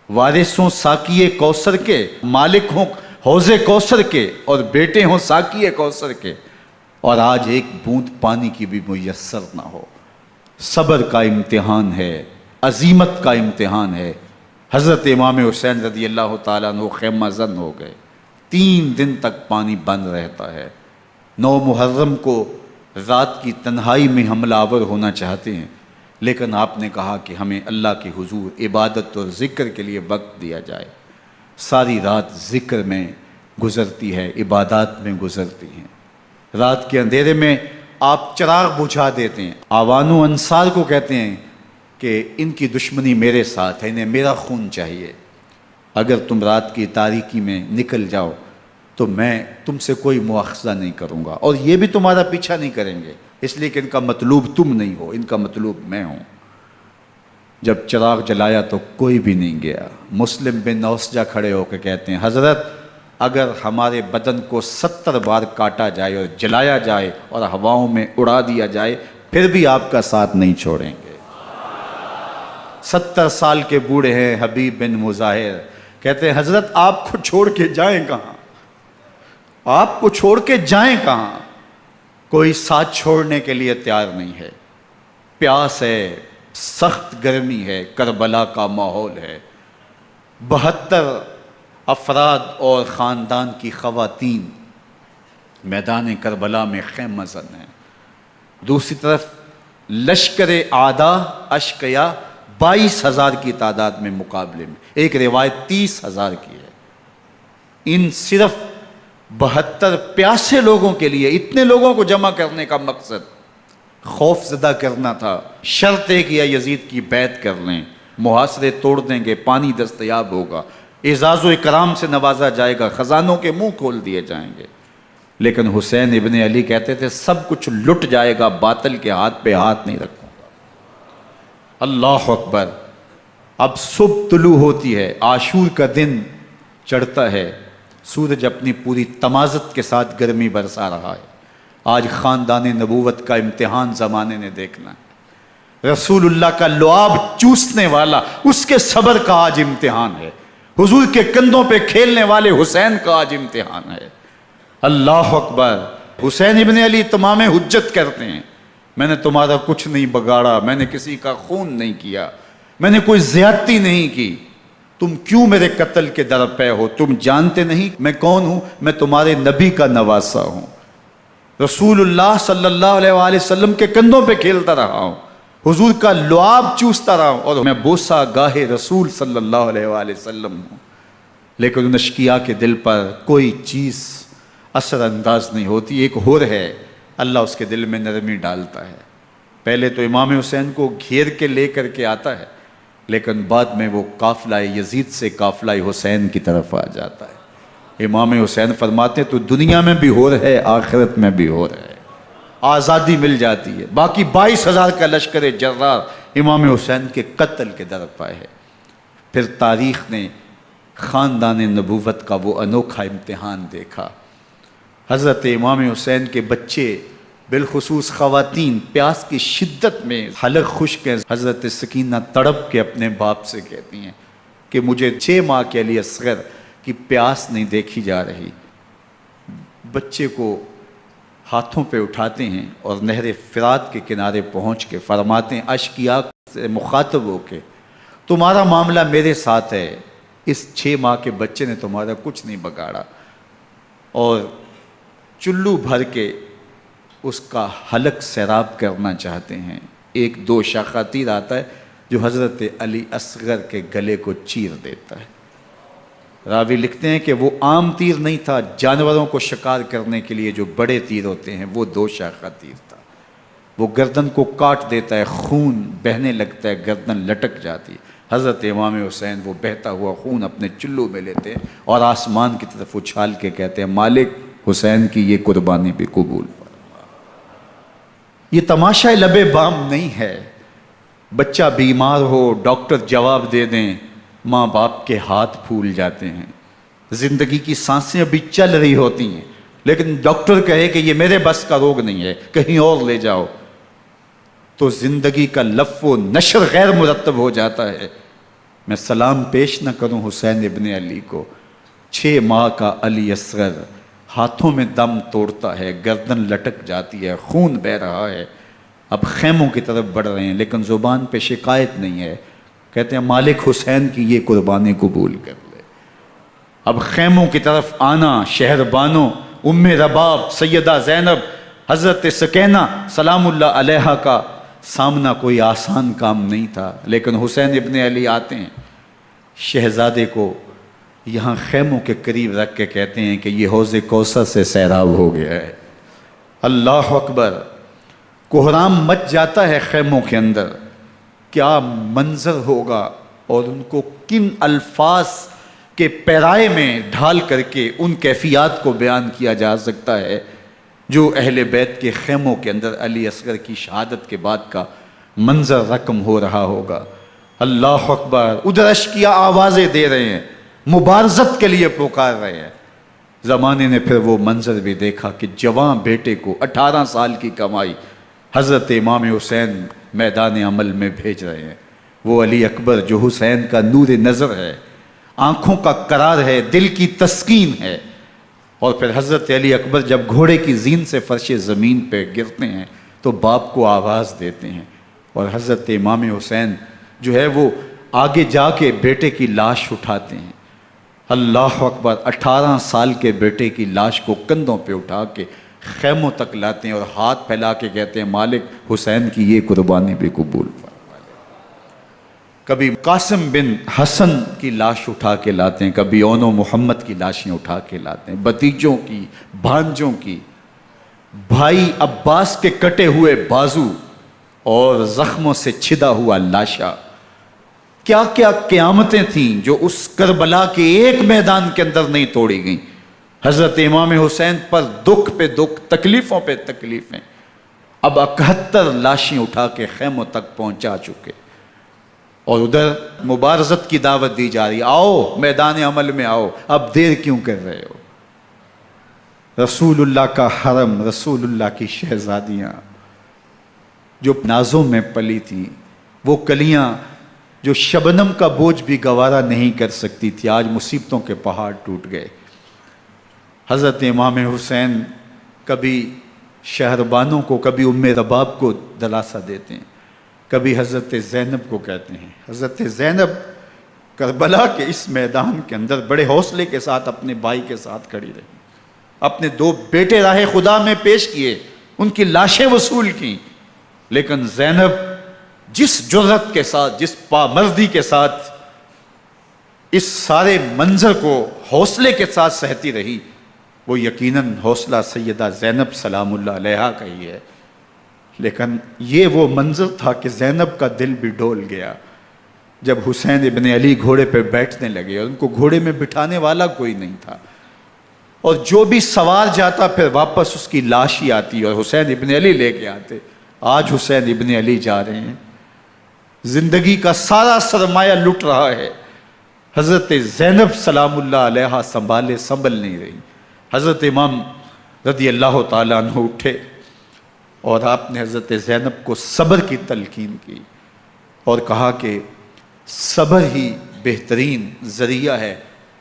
وارث ہوں ساقی کوثر کے، مالک ہوں حوض کوثر کے، اور بیٹے ہوں ساقی کوثر کے، اور آج ایک بوند پانی کی بھی میسر نہ ہو۔ صبر کا امتحان ہے، عزیمت کا امتحان ہے۔ حضرت امام حسین رضی اللہ تعالیٰ عنہ خیمہ زن ہو گئے۔ 3 دن تک پانی بند رہتا ہے، 9 محرم کو رات کی تنہائی میں حملہ آور ہونا چاہتے ہیں، لیکن آپ نے کہا کہ ہمیں اللہ کے حضور عبادت اور ذکر کے لیے وقت دیا جائے۔ ساری رات ذکر میں گزرتی ہے، عبادات میں گزرتی ہیں۔ رات کے اندھیرے میں آپ چراغ بجھا دیتے ہیں۔ آوان و انصار کو کہتے ہیں کہ ان کی دشمنی میرے ساتھ ہے، انہیں میرا خون چاہیے، اگر تم رات کی تاریکی میں نکل جاؤ تو میں تم سے کوئی مواخذہ نہیں کروں گا، اور یہ بھی تمہارا پیچھا نہیں کریں گے، اس لیے کہ ان کا مطلوب تم نہیں ہو، ان کا مطلوب میں ہوں۔ جب چراغ جلایا تو کوئی بھی نہیں گیا۔ مسلم بن نوسجہ کھڑے ہو کے کہتے ہیں حضرت اگر ہمارے بدن کو 70 بار کاٹا جائے اور جلایا جائے اور ہواؤں میں اڑا دیا جائے پھر بھی آپ کا ساتھ نہیں چھوڑیں گے۔ 70 سال کے بوڑھے ہیں حبیب بن مظاہر، کہتے ہیں حضرت آپ کو چھوڑ کے جائیں کہاں، آپ کو چھوڑ کے جائیں کہاں، کوئی ساتھ چھوڑنے کے لیے تیار نہیں ہے، پیاس ہے، سخت گرمی ہے، کربلا کا ماحول ہے، 72 افراد اور خاندان کی خواتین میدان کربلا میں خیمہ زن ہیں، دوسری طرف لشکر اعداء اشقیا 22,000 کی تعداد میں مقابلے میں، ایک روایت 30,000 کی ہے۔ ان صرف 72 پیاسے لوگوں کے لیے اتنے لوگوں کو جمع کرنے کا مقصد خوف زدہ کرنا تھا۔ شرط ہے کہ یزید کی بیعت کر لیں، محاصرے توڑ دیں گے، پانی دستیاب ہوگا، اعزاز و اکرام سے نوازا جائے گا، خزانوں کے منہ کھول دیے جائیں گے۔ لیکن حسین ابن علی کہتے تھے سب کچھ لٹ جائے گا، باطل کے ہاتھ پہ ہاتھ نہیں رکھوں گا۔ اللہ اکبر۔ اب صبح طلوع ہوتی ہے، عاشور کا دن چڑھتا ہے، سورج اپنی پوری تمازت کے ساتھ گرمی برسا رہا ہے۔ آج خاندان نبوت کا امتحان زمانے نے دیکھنا ہے۔ رسول اللہ کا لعاب چوسنے والا اس کے صبر کا آج امتحان ہے، حضور کے کندھوں پہ کھیلنے والے حسین کا آج امتحان ہے۔ اللہ اکبر۔ حسین ابن علی تمام حجت کرتے ہیں میں نے تمہارا کچھ نہیں بگاڑا، میں نے کسی کا خون نہیں کیا، میں نے کوئی زیادتی نہیں کی، تم کیوں میرے قتل کے در پہ ہو؟ تم جانتے نہیں میں کون ہوں؟ میں تمہارے نبی کا نواسا ہوں، رسول اللہ صلی اللہ علیہ وآلہ وسلم کے کندھوں پہ کھیلتا رہا ہوں، حضور کا لعاب چوستا رہا ہوں، اور میں بوسہ گاہ رسول صلی اللہ علیہ وآلہ وسلم ہوں۔ لیکن ان اشقیاء کے دل پر کوئی چیز اثر انداز نہیں ہوتی۔ ایک ہور ہے، اللہ اس کے دل میں نرمی ڈالتا ہے۔ پہلے تو امام حسین کو گھیر کے لے کر کے آتا ہے، لیکن بعد میں وہ قافلہ یزید سے قافلہ حسین کی طرف آ جاتا ہے۔ امام حسین فرماتے ہیں تو دنیا میں بھی ہور ہے، آخرت میں بھی ہور ہے، آزادی مل جاتی ہے۔ باقی 22,000 کا لشکر جرار امام حسین کے قتل کے در پہ ہے۔ پھر تاریخ نے خاندان نبوت کا وہ انوکھا امتحان دیکھا۔ حضرت امام حسین کے بچے بالخصوص خواتین پیاس کی شدت میں حلق خشک ہیں۔ حضرت سکینہ تڑپ کے اپنے باپ سے کہتی ہیں کہ مجھے 6 ماہ کے علی اصغر کی پیاس نہیں دیکھی جا رہی۔ بچے کو ہاتھوں پہ اٹھاتے ہیں اور نہر فرات کے کنارے پہنچ کے فرماتے ہیں اشقیاء سے مخاطب ہو کے تمہارا معاملہ میرے ساتھ ہے، اس 6 ماہ کے بچے نے تمہارا کچھ نہیں بگاڑا، اور چلو بھر کے اس کا حلق سیراب کرنا چاہتے ہیں۔ ایک 2 شاخہ تیر آتا ہے جو حضرت علی اصغر کے گلے کو چیر دیتا ہے۔ راوی لکھتے ہیں کہ وہ عام تیر نہیں تھا، جانوروں کو شکار کرنے کے لیے جو بڑے تیر ہوتے ہیں وہ 2 شاخہ تیر تھا، وہ گردن کو کاٹ دیتا ہے، خون بہنے لگتا ہے، گردن لٹک جاتی ہے۔ حضرت امام حسین وہ بہتا ہوا خون اپنے چلو میں لیتے ہیں اور آسمان کی طرف اچھال کے کہتے ہیں مالک حسین کی یہ قربانی بھی قبول فرما۔ یہ تماشا لب بام نہیں ہے، بچہ بیمار ہو ڈاکٹر جواب دے دیں، ماں باپ کے ہاتھ پھول جاتے ہیں، زندگی کی سانسیں ابھی چل رہی ہوتی ہیں، لیکن ڈاکٹر کہے کہ یہ میرے بس کا روگ نہیں ہے، کہیں اور لے جاؤ، تو زندگی کا لف و نشر غیر مرتب ہو جاتا ہے۔ میں سلام پیش نہ کروں حسین ابن علی کو، 6 ماہ کا علی اصغر ہاتھوں میں دم توڑتا ہے، گردن لٹک جاتی ہے، خون بہہ رہا ہے، اب خیموں کی طرف بڑھ رہے ہیں، لیکن زبان پہ شکایت نہیں ہے، کہتے ہیں مالک حسین کی یہ قربانی قبول کر لے۔ اب خیموں کی طرف آنا، شہر بانوں ام رباب سیدہ زینب حضرت سکینہ سلام اللہ علیہا کا سامنا کوئی آسان کام نہیں تھا، لیکن حسین ابن علی آتے ہیں، شہزادے کو یہاں خیموں کے قریب رکھ کے کہتے ہیں کہ یہ حوض کوثر سے سیراب ہو گیا ہے۔ اللہ اکبر، کوہرام مچ جاتا ہے خیموں کے اندر، کیا منظر ہوگا اور ان کو کن الفاظ کے پیرائے میں ڈھال کر کے ان کیفیات کو بیان کیا جا سکتا ہے جو اہل بیت کے خیموں کے اندر علی اصغر کی شہادت کے بعد کا منظر رقم ہو رہا ہوگا۔ اللہ اکبر، ادھر اشکیا آوازیں دے رہے ہیں، مبارزت کے لیے پکار رہے ہیں۔ زمانے نے پھر وہ منظر بھی دیکھا کہ جوان بیٹے کو 18 سال کی کمائی حضرت امام حسین میدان عمل میں بھیج رہے ہیں۔ وہ علی اکبر جو حسین کا نور نظر ہے، آنکھوں کا قرار ہے، دل کی تسکین ہے۔ اور پھر حضرت علی اکبر جب گھوڑے کی زین سے فرش زمین پہ گرتے ہیں تو باپ کو آواز دیتے ہیں، اور حضرت امام حسین جو ہے وہ آگے جا کے بیٹے کی لاش اٹھاتے ہیں۔ اللہ اکبر، 18 سال کے بیٹے کی لاش کو کندھوں پہ اٹھا کے خیموں تک لاتے ہیں اور ہاتھ پھیلا کے کہتے ہیں مالک حسین کی یہ قربانی بھی قبول فرما۔ کبھی قاسم بن حسن کی لاش اٹھا کے لاتے ہیں، کبھی اون و محمد کی لاشیں اٹھا کے لاتے ہیں، بھتیجوں کی، بھانجوں کی، بھائی عباس کے کٹے ہوئے بازو اور زخموں سے چھدا ہوا لاشا۔ کیا کیا قیامتیں تھیں جو اس کربلا کے ایک میدان کے اندر نہیں توڑی گئیں۔ حضرت امام حسین پر دکھ پہ دکھ، تکلیفوں پہ تکلیفیں۔ اب 71 لاشیں اٹھا کے خیموں تک پہنچا چکے، اور ادھر مبارزت کی دعوت دی جا رہی، آؤ میدان عمل میں آؤ، اب دیر کیوں کر رہے ہو۔ رسول اللہ کا حرم، رسول اللہ کی شہزادیاں جو نازوں میں پلی تھیں، وہ کلیاں جو شبنم کا بوجھ بھی گوارا نہیں کر سکتی تھی، آج مصیبتوں کے پہاڑ ٹوٹ گئے۔ حضرت امام حسین کبھی شہربانوں کو، کبھی ام رباب کو دلاسا دیتے ہیں، کبھی حضرت زینب کو کہتے ہیں۔ حضرت زینب کربلا کے اس میدان کے اندر بڑے حوصلے کے ساتھ اپنے بھائی کے ساتھ کھڑی رہی، اپنے 2 بیٹے راہ خدا میں پیش کیے، ان کی لاشیں وصول کیں، لیکن زینب جس جرأت کے ساتھ، جس پامردی کے ساتھ اس سارے منظر کو حوصلے کے ساتھ سہتی رہی، وہ یقیناً حوصلہ سیدہ زینب سلام اللہ علیہا کا ہی ہے۔ لیکن یہ وہ منظر تھا کہ زینب کا دل بھی ڈول گیا جب حسین ابن علی گھوڑے پہ بیٹھنے لگے اور ان کو گھوڑے میں بٹھانے والا کوئی نہیں تھا، اور جو بھی سوار جاتا پھر واپس اس کی لاش ہی آتی اور حسین ابن علی لے کے آتے۔ آج حسین ابن علی جا رہے ہیں، زندگی کا سارا سرمایہ لٹ رہا ہے، حضرت زینب سلام اللہ علیہا سنبھل نہیں رہی۔ حضرت امام رضی اللہ تعالیٰ عنہ اٹھے اور آپ نے حضرت زینب کو صبر کی تلقین کی اور کہا کہ صبر ہی بہترین ذریعہ ہے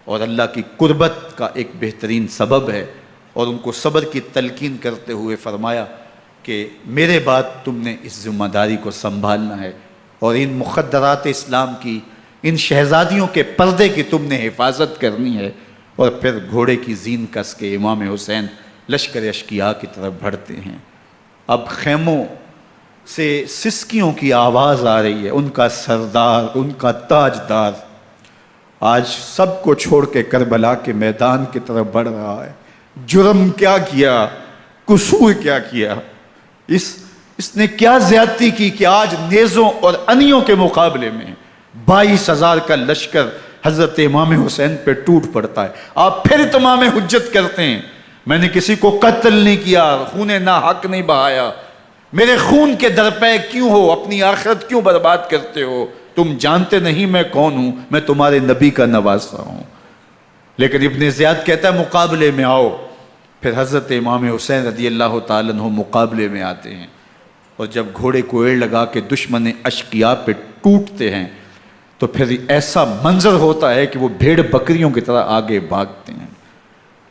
اور اللہ کی قربت کا ایک بہترین سبب ہے، اور ان کو صبر کی تلقین کرتے ہوئے فرمایا کہ میرے بعد تم نے اس ذمہ داری کو سنبھالنا ہے اور ان مخدرات اسلام کی، ان شہزادیوں کے پردے کی تم نے حفاظت کرنی ہے۔ اور پھر گھوڑے کی زین کس کے امام حسین لشکر اشکیا کی طرف بڑھتے ہیں۔ اب خیموں سے سسکیوں کی آواز آ رہی ہے، ان کا سردار، ان کا تاجدار آج سب کو چھوڑ کے کربلا کے میدان کی طرف بڑھ رہا ہے۔ جرم کیا کیا، قصور کیا کیا، اس نے کیا زیادتی کی کہ آج نیزوں اور انیوں کے مقابلے میں 22,000 کا لشکر حضرت امام حسین پہ ٹوٹ پڑتا ہے۔ آپ پھر اتمام حجت کرتے ہیں، میں نے کسی کو قتل نہیں کیا، خون ناحق نہیں بہایا، میرے خون کے درپے کیوں ہو، اپنی آخرت کیوں برباد کرتے ہو، تم جانتے نہیں میں کون ہوں، میں تمہارے نبی کا نواسا ہوں۔ لیکن ابن زیاد کہتا ہے مقابلے میں آؤ۔ پھر حضرت امام حسین رضی اللہ تعالیٰ عنہ مقابلے میں آتے ہیں، اور جب گھوڑے کو ایڑ لگا کے دشمن اشقیاء پہ ٹوٹتے ہیں تو پھر ایسا منظر ہوتا ہے کہ وہ بھیڑ بکریوں کی طرح آگے بھاگتے ہیں۔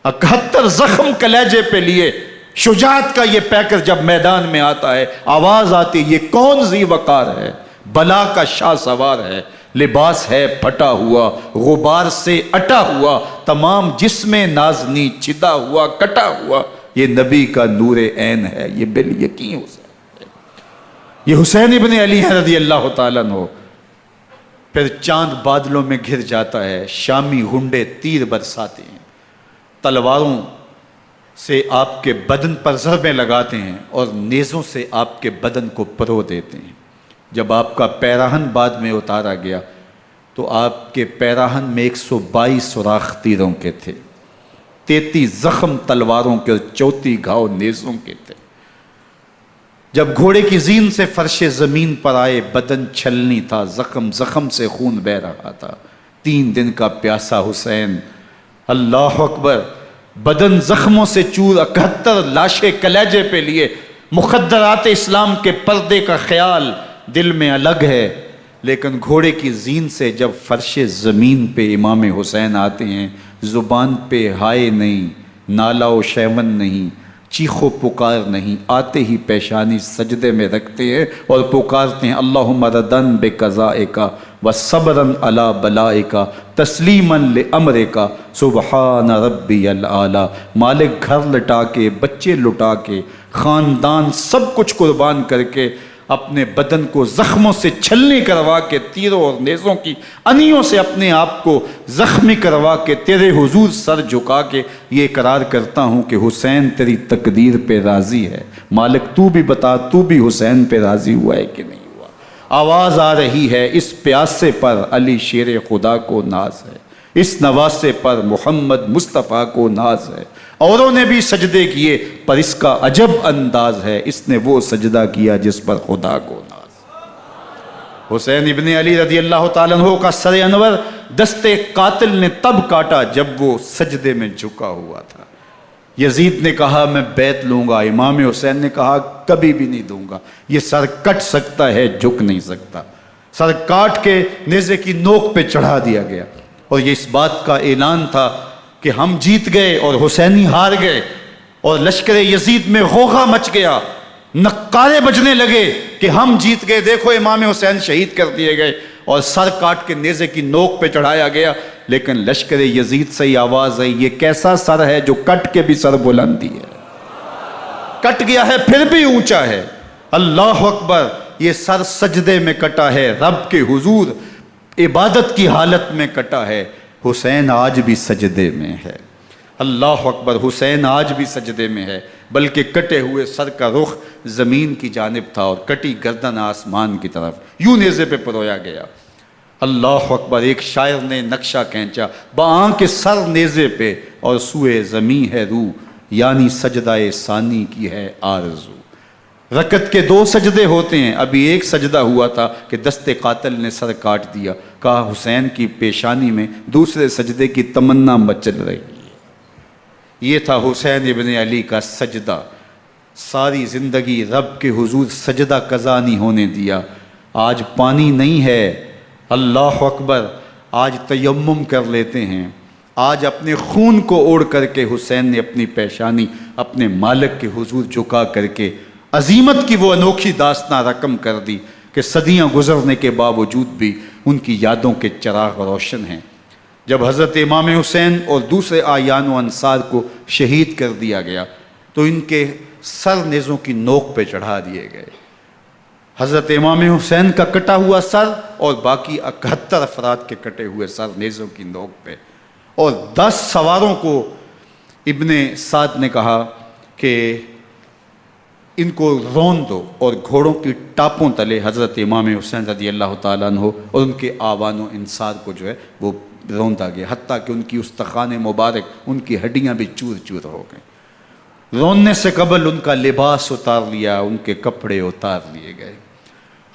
71 زخم کلیجے پہ لیے شجاعت کا یہ پیکر جب میدان میں آتا ہے، آواز آتی ہے یہ کون ذی وقار ہے، بلا کا شاہ سوار ہے، لباس ہے پھٹا ہوا غبار سے اٹا ہوا، تمام جسم نازنی چھدا ہوا کٹا ہوا، یہ نبی کا نور عین ہے، یہ بالیقین حسین ہے، یہ حسین ابن علی ہے رضی اللہ تعالیٰ عنہ۔ پھر چاند بادلوں میں گھر جاتا ہے، شامی غنڈے تیر برساتے ہیں، تلواروں سے آپ کے بدن پر ضربیں لگاتے ہیں اور نیزوں سے آپ کے بدن کو پرو دیتے ہیں۔ جب آپ کا پیراہن بعد میں اتارا گیا تو آپ کے پیراہن میں 122 سوراخ تیروں کے تھے، 33 زخم تلواروں کے اور 34 گھاؤ نیزوں کے تھے۔ جب گھوڑے کی زین سے فرش زمین پر آئے، بدن چھلنی تھا، زخم زخم سے خون بہہ رہا تھا، 3 دن کا پیاسا حسین، اللہ اکبر، بدن زخموں سے چور، 71 لاشیں کلیجے پہ لیے، مخدرات اسلام کے پردے کا خیال دل میں الگ ہے، لیکن گھوڑے کی زین سے جب فرش زمین پہ امام حسین آتے ہیں، زبان پہ ہائے نہیں، نالا و شیون نہیں، چیخ و پکار نہیں، آتے ہی پیشانی سجدے میں رکھتے ہیں اور پکارتے ہیں اللہم ردن بقضائک وصبرن علی بلائک تسلیمن لامرک سبحان ربی العالی۔ مالک گھر لٹا کے، بچے لٹا کے، خاندان سب کچھ قربان کر کے، اپنے بدن کو زخموں سے چھلنی کروا کے، تیروں اور نیزوں کی انیوں سے اپنے آپ کو زخمی کروا کے، تیرے حضور سر جھکا کے یہ اقرار کرتا ہوں کہ حسین تیری تقدیر پہ راضی ہے، مالک تو بھی بتا، تو بھی حسین پہ راضی ہوا ہے کہ نہیں ہوا؟ آواز آ رہی ہے، اس پیاسے پر علی شیر خدا کو ناز ہے، اس نواسے پر محمد مصطفیٰ کو ناز ہے، اوروں نے بھی سجدے کیے پر اس کا عجب انداز ہے، اس نے وہ سجدہ کیا جس پر خدا کو ناز۔ حسین ابن علی رضی اللہ تعالیٰ عنہ کا سر انور دستے قاتل نے تب کاٹا جب وہ سجدے میں جھکا ہوا تھا۔ یزید نے کہا میں بیعت لوں گا، امام حسین نے کہا کبھی بھی نہیں دوں گا، یہ سر کٹ سکتا ہے جھک نہیں سکتا۔ سر کاٹ کے نیزے کی نوک پہ چڑھا دیا گیا اور یہ اس بات کا اعلان تھا کہ ہم جیت گئے اور حسینی ہار گئے، اور لشکر یزید میں غوغا مچ گیا، نقارے بجنے لگے کہ ہم جیت گئے، دیکھو امام حسین شہید کر دیے گئے، اور سر کاٹ کے نیزے کی نوک پہ چڑھایا گیا۔ لیکن لشکر یزید سے ہی آواز آئی یہ کیسا سر ہے جو کٹ کے بھی سر بلندی ہے، کٹ گیا ہے پھر بھی اونچا ہے، اللہ اکبر، یہ سر سجدے میں کٹا ہے، رب کے حضور عبادت کی حالت میں کٹا ہے، حسین آج بھی سجدے میں ہے، اللہ اکبر، حسین آج بھی سجدے میں ہے، بلکہ کٹے ہوئے سر کا رخ زمین کی جانب تھا اور کٹی گردن آسمان کی طرف، یوں نیزے پہ پرویا گیا، اللہ اکبر۔ ایک شاعر نے نقشہ کھینچا، بآنکھ سر نیزے پہ اور سوئے زمین ہے روح، یعنی سجدہ ثانی کی ہے آرزو۔ رکعت کے 2 سجدے ہوتے ہیں، ابھی ایک سجدہ ہوا تھا کہ دست قاتل نے سر کاٹ دیا، کہا حسین کی پیشانی میں دوسرے سجدے کی تمنا مچل رہی ہے۔ یہ تھا حسین ابن علی کا سجدہ، ساری زندگی رب کے حضور سجدہ قضا نہیں ہونے دیا۔ آج پانی نہیں ہے، اللہ اکبر، آج تیمم کر لیتے ہیں، آج اپنے خون کو اوڑھ کر کے حسین نے اپنی پیشانی اپنے مالک کے حضور جھکا کر کے عظیمت کی وہ انوکھی داستان رقم کر دی کہ صدیاں گزرنے کے باوجود بھی ان کی یادوں کے چراغ روشن ہیں۔ جب حضرت امام حسین اور دوسرے اعیان و انصار کو شہید کر دیا گیا تو ان کے سر نیزوں کی نوک پہ چڑھا دیے گئے، حضرت امام حسین کا کٹا ہوا سر اور باقی 71 افراد کے کٹے ہوئے سر نیزوں کی نوک پہ، اور 10 سواروں کو ابن سعد نے کہا کہ ان کو رون دو، اور گھوڑوں کی ٹاپوں تلے حضرت امام حسین رضی اللہ تعالیٰ عنہ اور ان کے آوان و انصار کو جو ہے وہ روندا گیا، حتیٰ کہ ان کی استخوان مبارک، ان کی ہڈیاں بھی چور چور ہو گئیں۔ روننے سے قبل ان کا لباس اتار لیا، ان کے کپڑے اتار لیے گئے،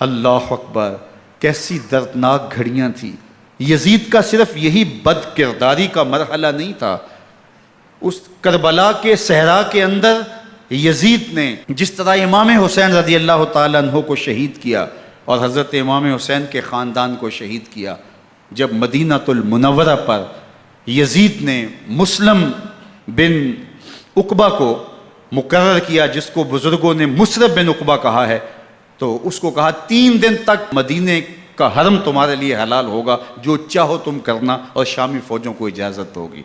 اللہ اکبر، کیسی دردناک گھڑیاں تھیں۔ یزید کا صرف یہی بد کرداری کا مرحلہ نہیں تھا، اس کربلا کے صحرا کے اندر یزید نے جس طرح امام حسین رضی اللہ تعالیٰ عنہ کو شہید کیا اور حضرت امام حسین کے خاندان کو شہید کیا، جب مدینہ المنورہ پر یزید نے مسلم بن عقبہ کو مقرر کیا، جس کو بزرگوں نے مصرب بن عقبہ کہا ہے، تو اس کو کہا 3 دن تک مدینے کا حرم تمہارے لیے حلال ہوگا، جو چاہو تم کرنا، اور شامی فوجوں کو اجازت ہوگی۔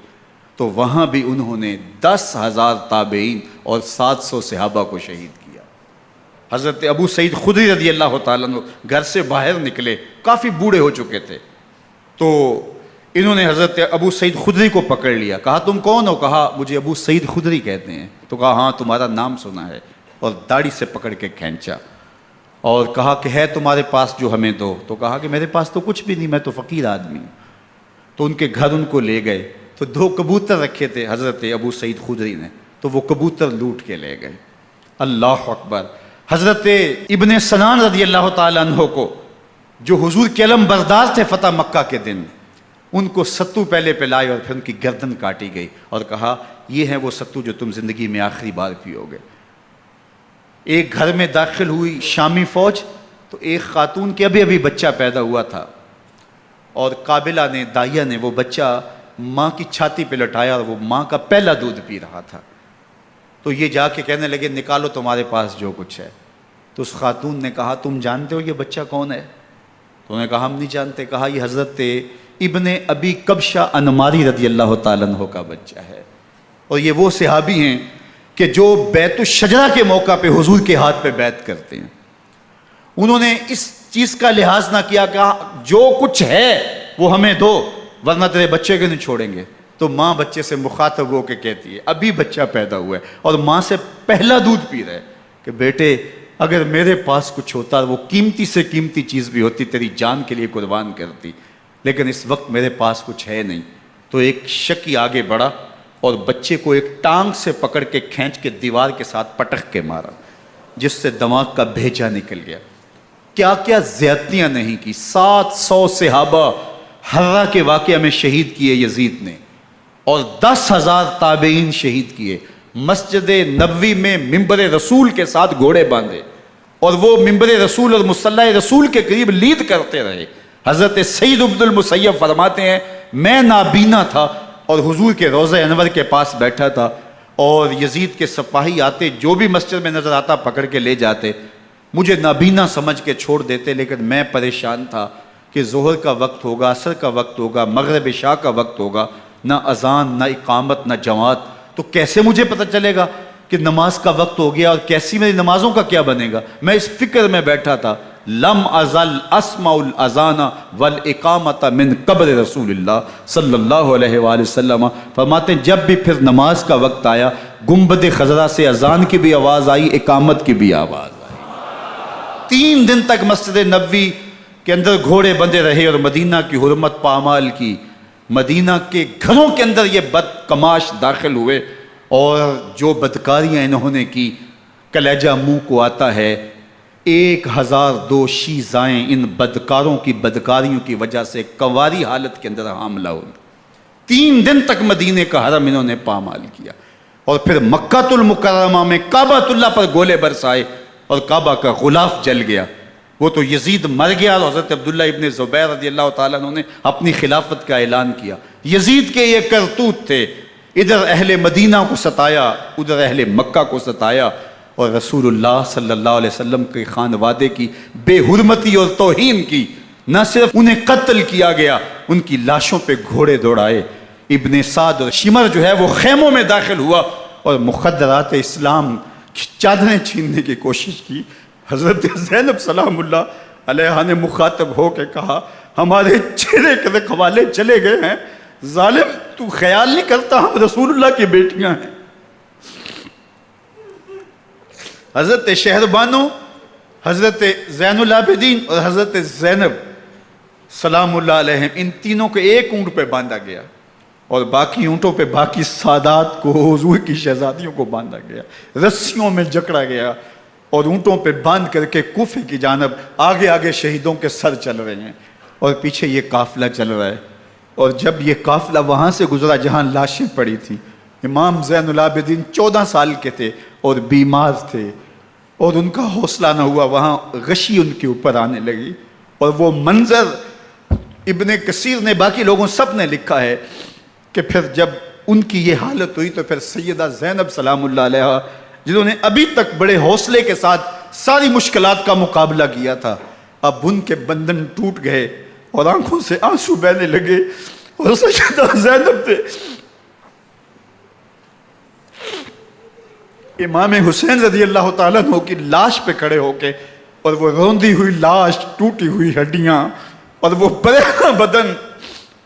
تو وہاں بھی انہوں نے 10,000 تابعین اور 700 صحابہ کو شہید کیا۔ حضرت ابو سعید خدری رضی اللہ تعالیٰ عنہ گھر سے باہر نکلے، کافی بوڑھے ہو چکے تھے، تو انہوں نے حضرت ابو سعید خدری کو پکڑ لیا، کہا تم کون ہو؟ کہا مجھے ابو سعید خدری کہتے ہیں۔ تو کہا ہاں تمہارا نام سنا ہے، اور داڑھی سے پکڑ کے کھینچا اور کہا کہ ہے تمہارے پاس جو ہمیں دو؟ تو کہا کہ میرے پاس تو کچھ بھی نہیں، میں تو فقیر آدمی ہوں۔ تو ان کے گھر ان کو لے گئے، تو 2 کبوتر رکھے تھے حضرت ابو سعید خدری نے، تو وہ کبوتر لوٹ کے لے گئے۔ اللہ اکبر۔ حضرت ابن سنان رضی اللہ تعالیٰ عنہ کو، جو حضور کے علم بردار تھے فتح مکہ کے دن، ان کو ستو پہلے پلائے اور پھر ان کی گردن کاٹی گئی، اور کہا یہ ہے وہ ستو جو تم زندگی میں آخری بار پیو گے۔ ایک گھر میں داخل ہوئی شامی فوج، تو ایک خاتون کے ابھی بچہ پیدا ہوا تھا، اور قابلہ نے، دائیا نے، وہ بچہ ماں کی چھاتی پہ لٹایا، اور وہ ماں کا پہلا دودھ پی رہا تھا۔ تو یہ جا کے کہنے لگے نکالو تمہارے پاس جو کچھ ہے۔ تو اس خاتون نے کہا تم جانتے ہو یہ بچہ کون ہے؟ تو انہوں نے کہا ہم نہیں جانتے۔ کہا یہ حضرت ابن ابی کبشہ انماری رضی اللہ تعالیٰ عنہ کا بچہ ہے، اور یہ وہ صحابی ہیں کہ جو بیت الشجرہ کے موقع پہ حضور کے ہاتھ پہ بیعت کرتے ہیں۔ انہوں نے اس چیز کا لحاظ نہ کیا کہ جو کچھ ہے وہ ہمیں دو، ورنہ تیرے بچے کو نہیں چھوڑیں گے۔ تو ماں بچے سے مخاطب ہو کے کہتی ہے، ابھی بچہ پیدا ہوا ہے اور ماں سے پہلا دودھ پی رہا ہے، کہ بیٹے اگر میرے پاس کچھ ہوتا، وہ قیمتی سے قیمتی چیز بھی ہوتی، تیری جان کے لیے قربان کرتی، لیکن اس وقت میرے پاس کچھ ہے نہیں۔ تو ایک شکی آگے بڑھا اور بچے کو ایک ٹانگ سے پکڑ کے کھینچ کے دیوار کے ساتھ پٹک کے مارا، جس سے دماغ کا بھیجا نکل گیا۔ کیا کیا زیادتیاں نہیں کی۔ 700 صحابہ حرہ کے واقعہ میں شہید کیے یزید نے، اور 10,000 تابعین شہید کیے۔ مسجد نبوی میں ممبر رسول کے ساتھ گھوڑے باندھے، اور وہ ممبر رسول اور مصلی رسول کے قریب لید کرتے رہے۔ حضرت سعید بن المسیب فرماتے ہیں میں نابینا تھا اور حضور کے روضہ انور کے پاس بیٹھا تھا، اور یزید کے سپاہی آتے، جو بھی مسجد میں نظر آتا پکڑ کے لے جاتے، مجھے نابینا سمجھ کے چھوڑ دیتے، لیکن میں پریشان تھا کہ ظہر کا وقت ہوگا، عصر کا وقت ہوگا، مغرب عشاء کا وقت ہوگا، نہ اذان، نہ اقامت، نہ جماعت، تو کیسے مجھے پتہ چلے گا کہ نماز کا وقت ہو گیا، اور کیسی میری نمازوں کا کیا بنے گا؟ میں اس فکر میں بیٹھا تھا۔ لم ازل اسمع الاذان والاقامت من قبر رسول اللہ صلی اللہ علیہ وآلہ وسلم۔ فرماتے ہیں جب بھی پھر نماز کا وقت آیا، گنبد خضرا سے اذان کی بھی آواز آئی، اقامت کی بھی آواز آئی۔ 3 دن تک مسجد نبوی کے اندر گھوڑے بندے رہے، اور مدینہ کی حرمت پامال کی۔ مدینہ کے گھروں کے اندر یہ بدکماش داخل ہوئے، اور جو بدکاریاں انہوں نے کی کلیجہ منہ کو آتا ہے۔ 1002 شیزائیں ان بدکاروں کی بدکاریوں کی وجہ سے کنواری حالت کے اندر حاملہ ہوئی۔ 3 دن تک مدینے کا حرم انہوں نے پامال کیا، اور پھر مکہ المکرمہ میں کعبہ اللہ پر گولے برسائے، اور کعبہ کا غلاف جل گیا۔ وہ تو یزید مر گیا، اور حضرت عبداللہ ابن زبیر رضی اللہ تعالیٰ عنہ نے اپنی خلافت کا اعلان کیا۔ یزید کے یہ کرتوت تھے، ادھر اہل مدینہ کو ستایا، ادھر اہل مکہ کو ستایا، اور رسول اللہ صلی اللہ علیہ وسلم کے خانوادے کی بے حرمتی اور توہین کی۔ نہ صرف انہیں قتل کیا گیا، ان کی لاشوں پہ گھوڑے دوڑائے۔ ابن سعد اور شمر جو ہے وہ خیموں میں داخل ہوا، اور مخدرات اسلام کی چادریں چھیننے کی کوشش کی۔ حضرت زینب سلام اللہ علیہ نے مخاطب ہو کے کہا ہمارے چہرے کے رکھوالے چلے گئے ہیں، ظالم تو خیال نہیں کرتا ہم رسول اللہ کی بیٹیاں ہیں۔ حضرت شہربانو، حضرت زین العابدین اور حضرت زینب سلام اللہ علیہ، ان تینوں کو ایک اونٹ پہ باندھا گیا، اور باقی اونٹوں پہ باقی سادات کو، حضور کی شہزادیوں کو باندھا گیا، رسیوں میں جکڑا گیا، اور اونٹوں پہ باندھ کر کے کوفے کی جانب آگے آگے شہیدوں کے سر چل رہے ہیں، اور پیچھے یہ قافلہ چل رہا ہے۔ اور جب یہ قافلہ وہاں سے گزرا جہاں لاشیں پڑی تھیں، امام زین العابدین 14 سال کے تھے اور بیمار تھے، اور ان کا حوصلہ نہ ہوا، وہاں غشی ان کے اوپر آنے لگی، اور وہ منظر ابن کثیر نے، باقی لوگوں سب نے لکھا ہے کہ پھر جب ان کی یہ حالت ہوئی تو پھر سیدہ زینب سلام اللہ علیہ، جنہوں نے ابھی تک بڑے حوصلے کے ساتھ ساری مشکلات کا مقابلہ کیا تھا، اب ان کے بندھن ٹوٹ گئے اور آنکھوں سے آنسو بہنے لگے، اور سیدہ زینب تھے امام حسین رضی اللہ تعالیٰ عنہ کی لاش پہ کھڑے ہو کے، اور وہ روندی ہوئی لاش، ٹوٹی ہوئی ہڈیاں، اور وہ برینا بدن،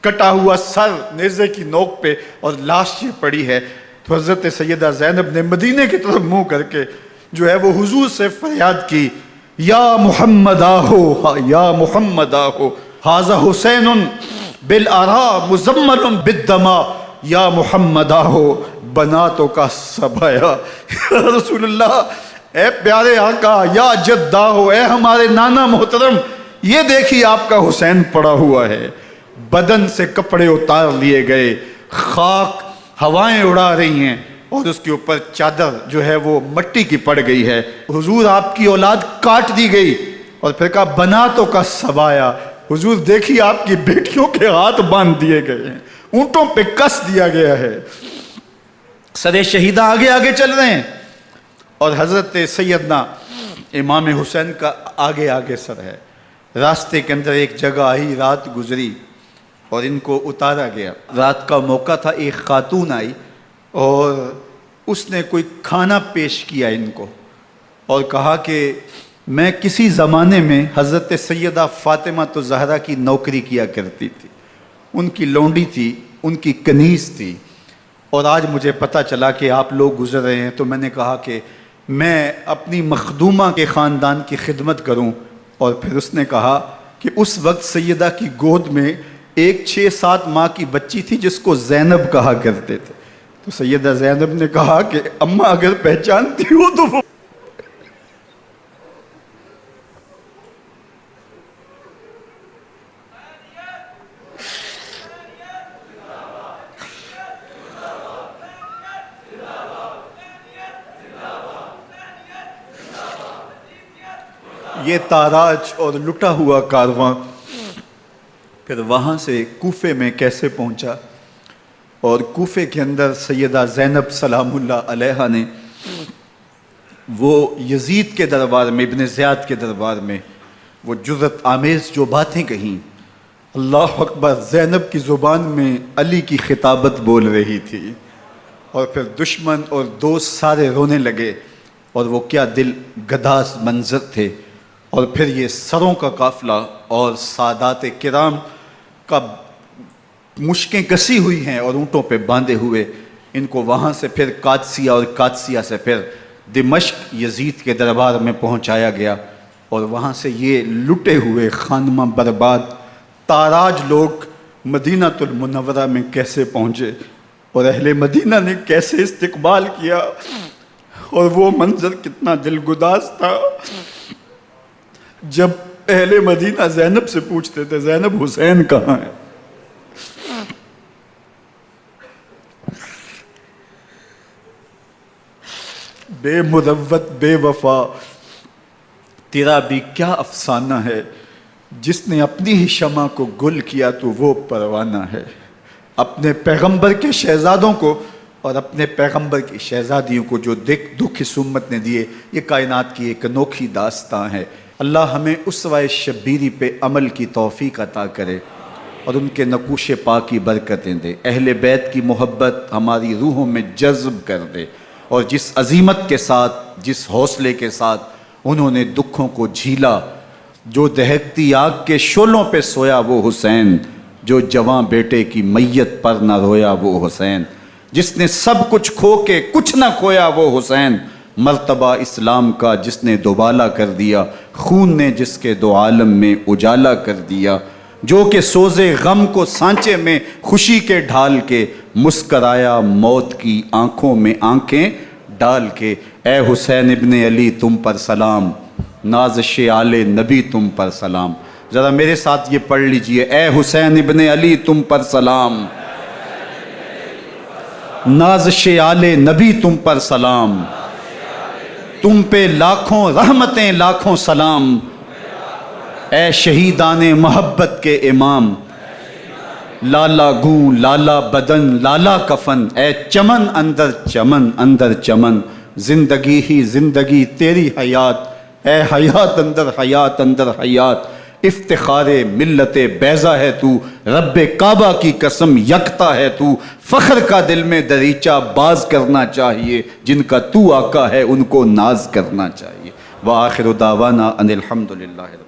کٹا ہوا سر نیزے کی نوک پہ، اور لاش یہ پڑی ہے. تو حضرت سیدہ زینب نے مدینے کی طرف منہ کر کے جو ہے وہ حضور سے فریاد کی، یا محمد آہو، یا محمد آہو، ھذا حسین بالآراء مزمل بالدماء، یا محمد آہو بناتوں کا سبایا. یا رسول اللہ، اے پیارے آقا، یا جد آہو، اے ہمارے نانا محترم، یہ دیکھیے آپ کا حسین پڑا ہوا ہے. بدن سے کپڑے اتار لیے گئے، خاک ہوائیں اڑا رہی ہیں، اور اس کے اوپر چادر جو ہے وہ مٹی کی پڑ گئی ہے. حضور آپ کی اولاد کاٹ دی گئی، اور پھر کہا بناتوں کا سبایا. حضور دیکھیے آپ کی بیٹیوں کے ہاتھ باندھ دیے گئے ہیں، اونٹوں پہ کس دیا گیا ہے، سر شہیدہ آگے آگے چل رہے ہیں، اور حضرت سیدنا امام حسین کا آگے آگے سر ہے. راستے کے اندر ایک جگہ آئی، رات گزری اور ان کو اتارا گیا. رات کا موقع تھا، ایک خاتون آئی اور اس نے کوئی کھانا پیش کیا ان کو، اور کہا کہ میں کسی زمانے میں حضرت سیدہ فاطمہ تو زہرا کی نوکری کیا کرتی تھی، ان کی لونڈی تھی، ان کی کنیز تھی، اور آج مجھے پتہ چلا کہ آپ لوگ گزر رہے ہیں، تو میں نے کہا کہ میں اپنی مخدومہ کے خاندان کی خدمت کروں. اور پھر اس نے کہا کہ اس وقت سیدہ کی گود میں ایک 6-7 ماہ کی بچی تھی جس کو زینب کہا کرتے تھے. تو سیدہ زینب نے کہا کہ اماں اگر پہچانتی ہو تو وہ یہ تاراج اور لٹا ہوا کارواں پھر وہاں سے کوفے میں کیسے پہنچا، اور کوفے کے اندر سیدہ زینب سلام اللہ علیہا نے وہ یزید کے دربار میں، ابن زیاد کے دربار میں وہ جرأت آمیز جو باتیں کہیں. اللہ اکبر، زینب کی زبان میں علی کی خطابت بول رہی تھی، اور پھر دشمن اور دوست سارے رونے لگے، اور وہ کیا دل گداز منظر تھے. اور پھر یہ سروں کا قافلہ اور سادات کرام کا مشکیں کسی ہوئی ہیں اور اونٹوں پہ باندھے ہوئے، ان کو وہاں سے پھر قادسیہ، اور قادسیہ سے پھر دمشق یزید کے دربار میں پہنچایا گیا. اور وہاں سے یہ لٹے ہوئے خانمہ برباد تاراج لوگ مدینہ المنورہ میں کیسے پہنچے، اور اہل مدینہ نے کیسے استقبال کیا، اور وہ منظر کتنا دلگداز تھا جب اہل مدینہ زینب سے پوچھتے تھے زینب حسین کہاں ہے. بے مروت بے وفا تیرا بھی کیا افسانہ ہے، جس نے اپنی ہی شمع کو گل کیا تو وہ پروانہ ہے. اپنے پیغمبر کے شہزادوں کو اور اپنے پیغمبر کی شہزادیوں کو جو دکھ اس امت نے دیے، یہ کائنات کی ایک انوکھی داستان ہے. اللہ ہمیں اسوہ شبیری پہ عمل کی توفیق عطا کرے اور ان کے نقوش پاک کی برکتیں دے. اہل بیت کی محبت ہماری روحوں میں جذب کر دے، اور جس عظیمت کے ساتھ، جس حوصلے کے ساتھ انہوں نے دکھوں کو جھیلا، جو دہکتی آگ کے شعلوں پہ سویا وہ حسین، جو جواں بیٹے کی میت پر نہ رویا وہ حسین، جس نے سب کچھ کھو کے کچھ نہ کھویا وہ حسین، مرتبہ اسلام کا جس نے دوبالا کر دیا، خون نے جس کے دو عالم میں اجالا کر دیا، جو کہ سوزے غم کو سانچے میں خوشی کے ڈھال کے، مسکرایا موت کی آنکھوں میں آنکھیں ڈال کے. اے حسین ابن علی تم پر سلام، نازش آل نبی تم پر سلام. ذرا میرے ساتھ یہ پڑھ لیجئے، اے حسین ابن علی تم پر سلام، نازش آل نبی تم پر سلام، تم پہ لاکھوں رحمتیں لاکھوں سلام. اے شہیدان محبت کے امام، لالا گوں لالا بدن لالا کفن، اے چمن اندر چمن اندر چمن، زندگی ہی زندگی تیری حیات اے حیات اندر حیات اندر حیات، افتخار ملت بیضا ہے تو، رب کعبہ کی قسم یکتا ہے تو، فخر کا دل میں دریچہ باز کرنا چاہیے، جن کا تو آقا ہے ان کو ناز کرنا چاہیے۔ وآخر دعوانا ان الحمد للہ۔